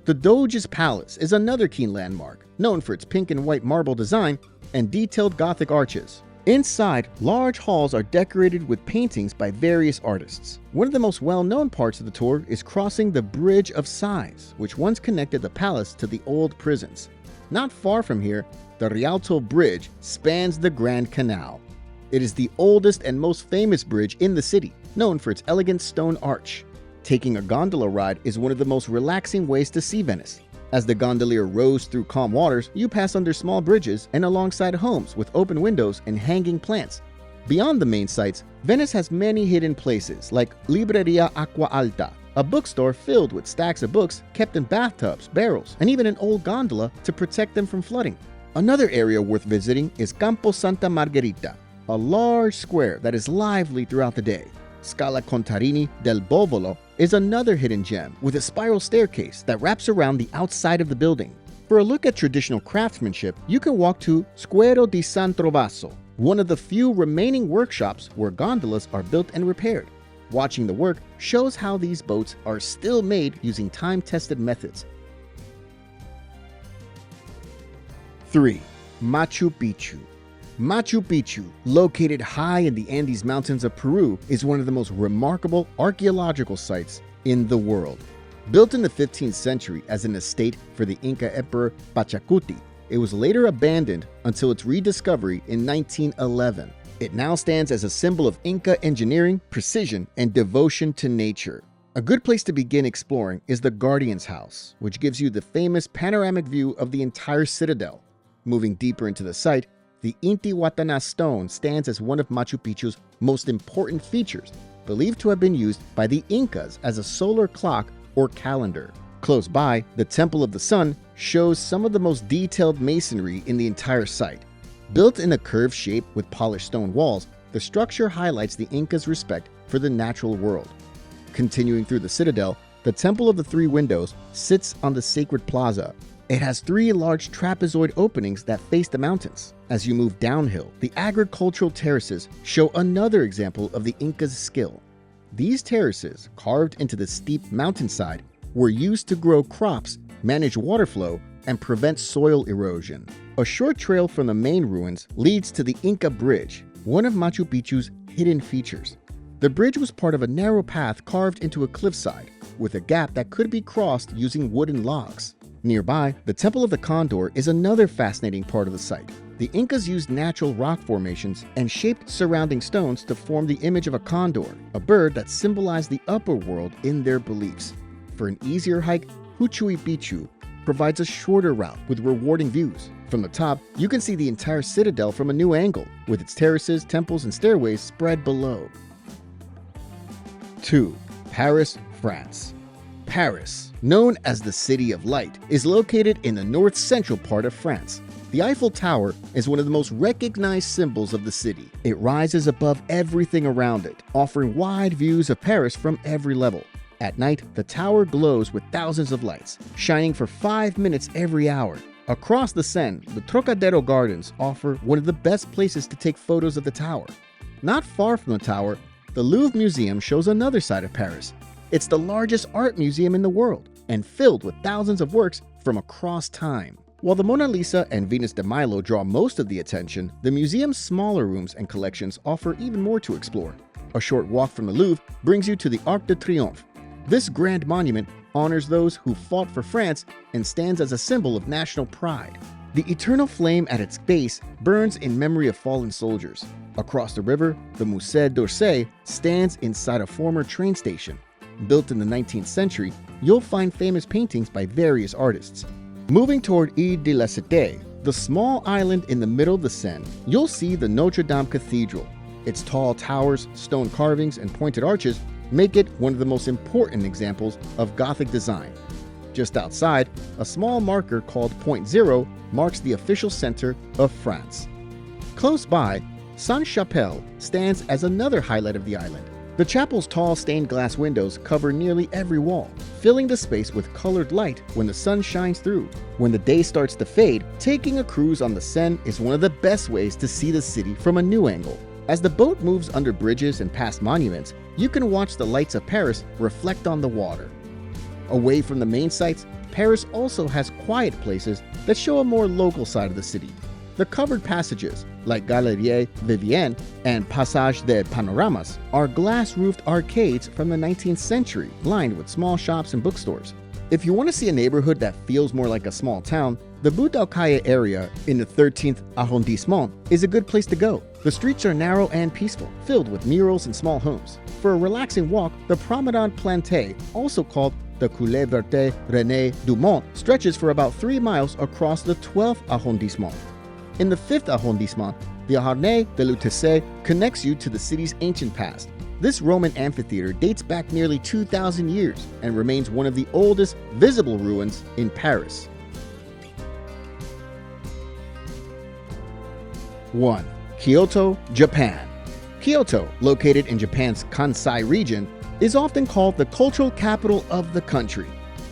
The Doge's Palace is another key landmark, known for its pink and white marble design and detailed Gothic arches. Inside, large halls are decorated with paintings by various artists. One of the most well-known parts of the tour is crossing the Bridge of Sighs, which once connected the palace to the old prisons. Not far from here, the Rialto Bridge spans the Grand Canal. It is the oldest and most famous bridge in the city, known for its elegant stone arch. Taking a gondola ride is one of the most relaxing ways to see Venice. As the gondolier rows through calm waters, you pass under small bridges and alongside homes with open windows and hanging plants. Beyond the main sites, Venice has many hidden places like Libreria Acqua Alta, a bookstore filled with stacks of books kept in bathtubs, barrels, and even an old gondola to protect them from flooding. Another area worth visiting is Campo Santa Margherita, a large square that is lively throughout the day. Scala Contarini del Bovolo is another hidden gem with a spiral staircase that wraps around the outside of the building. For a look at traditional craftsmanship, you can walk to Squero di San Trovaso, one of the few remaining workshops where gondolas are built and repaired. Watching the work shows how these boats are still made using time-tested methods. 3. Machu Picchu. Machu Picchu, located high in the Andes Mountains of Peru, is one of the most remarkable archaeological sites in the world. Built in the 15th century as an estate for the Inca Emperor Pachacuti, it was later abandoned until its rediscovery in 1911. It now stands as a symbol of Inca engineering, precision, and devotion to nature. A good place to begin exploring is the Guardian's House, which gives you the famous panoramic view of the entire citadel. Moving deeper into the site, the Intihuatana stone stands as one of Machu Picchu's most important features, believed to have been used by the Incas as a solar clock or calendar. Close by, the Temple of the Sun shows some of the most detailed masonry in the entire site. Built in a curved shape with polished stone walls, the structure highlights the Incas' respect for the natural world. Continuing through the citadel, the Temple of the Three Windows sits on the sacred plaza. It has 3 large trapezoid openings that face the mountains. As you move downhill, the agricultural terraces show another example of the Incas' skill. These terraces, carved into the steep mountainside, were used to grow crops, manage water flow, and prevent soil erosion. A short trail from the main ruins leads to the Inca Bridge, one of Machu Picchu's hidden features. The bridge was part of a narrow path carved into a cliffside, with a gap that could be crossed using wooden logs. Nearby, the Temple of the Condor is another fascinating part of the site. The Incas used natural rock formations and shaped surrounding stones to form the image of a condor, a bird that symbolized the upper world in their beliefs. For an easier hike, Huchuy Picchu provides a shorter route with rewarding views. From the top, you can see the entire citadel from a new angle, with its terraces, temples, and stairways spread below. 2. Paris, France. Paris, known as the City of Light, is located in the north-central part of France. The Eiffel Tower is one of the most recognized symbols of the city. It rises above everything around it, offering wide views of Paris from every level. At night, the tower glows with thousands of lights, shining for 5 minutes every hour. Across the Seine, the Trocadero Gardens offer one of the best places to take photos of the tower. Not far from the tower, the Louvre Museum shows another side of Paris. It's the largest art museum in the world and filled with thousands of works from across time. While the Mona Lisa and Venus de Milo draw most of the attention, the museum's smaller rooms and collections offer even more to explore. A short walk from the Louvre brings you to the Arc de Triomphe. This grand monument honors those who fought for France and stands as a symbol of national pride. The eternal flame at its base burns in memory of fallen soldiers. Across the river, the Musée d'Orsay stands inside a former train station. Built in the 19th century, you'll find famous paintings by various artists. Moving toward Ile de la Cité, the small island in the middle of the Seine, you'll see the Notre Dame Cathedral. Its tall towers, stone carvings, and pointed arches make it one of the most important examples of Gothic design. Just outside, a small marker called Point Zero marks the official center of France. Close by, Sainte-Chapelle stands as another highlight of the island. The chapel's tall stained glass windows cover nearly every wall, filling the space with colored light when the sun shines through. When the day starts to fade, taking a cruise on the Seine is one of the best ways to see the city from a new angle. As the boat moves under bridges and past monuments, you can watch the lights of Paris reflect on the water. Away from the main sites, Paris also has quiet places that show a more local side of the city. The covered passages, like Galerie Vivienne and Passage des Panoramas, are glass-roofed arcades from the 19th century, lined with small shops and bookstores. If you want to see a neighborhood that feels more like a small town, the Boudoucaille area in the 13th arrondissement is a good place to go. The streets are narrow and peaceful, filled with murals and small homes. For a relaxing walk, the Promenade Plantée, also called the Coulée Verte René Dumont, stretches for about 3 miles across the 12th arrondissement. In the 5th arrondissement, the Harnais de l'Utessé connects you to the city's ancient past. This Roman amphitheater dates back nearly 2,000 years and remains one of the oldest visible ruins in Paris. 1. Kyoto, Japan. Kyoto, located in Japan's Kansai region, is often called the cultural capital of the country.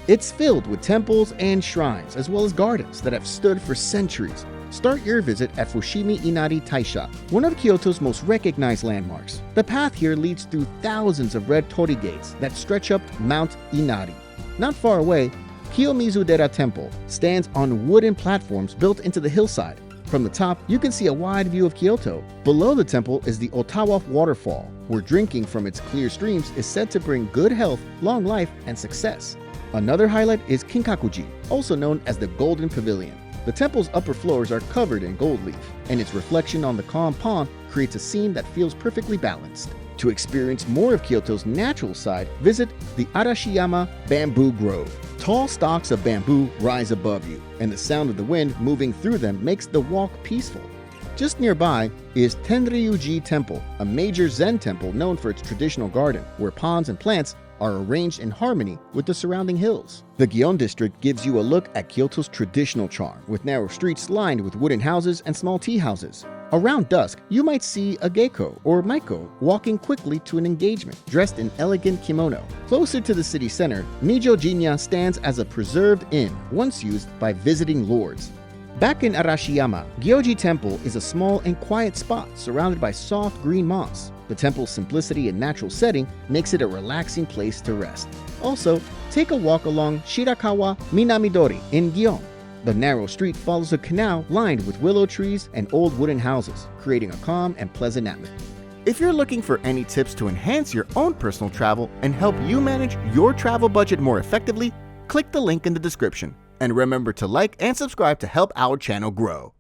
It's filled with temples and shrines, as well as gardens that have stood for centuries. Start your visit at Fushimi Inari Taisha, one of Kyoto's most recognized landmarks. The path here leads through thousands of red torii gates that stretch up Mount Inari. Not far away, Kiyomizu-dera Temple stands on wooden platforms built into the hillside. From the top, you can see a wide view of Kyoto. Below the temple is the Ottawa Waterfall, where drinking from its clear streams is said to bring good health, long life, and success. Another highlight is Kinkakuji, also known as the Golden Pavilion. The temple's upper floors are covered in gold leaf, and its reflection on the calm pond creates a scene that feels perfectly balanced. To experience more of Kyoto's natural side, visit the Arashiyama Bamboo Grove. Tall stalks of bamboo rise above you, and the sound of the wind moving through them makes the walk peaceful. Just nearby is Tenryuji Temple, a major Zen temple known for its traditional garden, where ponds and plants are arranged in harmony with the surrounding hills. The Gion district gives you a look at Kyoto's traditional charm, with narrow streets lined with wooden houses and small tea houses. Around dusk, you might see a geiko or maiko walking quickly to an engagement, dressed in elegant kimono. Closer to the city center, Nijo-jinya stands as a preserved inn, once used by visiting lords. Back in Arashiyama, Gyoji Temple is a small and quiet spot surrounded by soft green moss. The temple's simplicity and natural setting makes it a relaxing place to rest. Also, take a walk along Shirakawa Minamidori in Gion. The narrow street follows a canal lined with willow trees and old wooden houses, creating a calm and pleasant atmosphere. If you're looking for any tips to enhance your own personal travel and help you manage your travel budget more effectively, click the link in the description. And remember to like and subscribe to help our channel grow.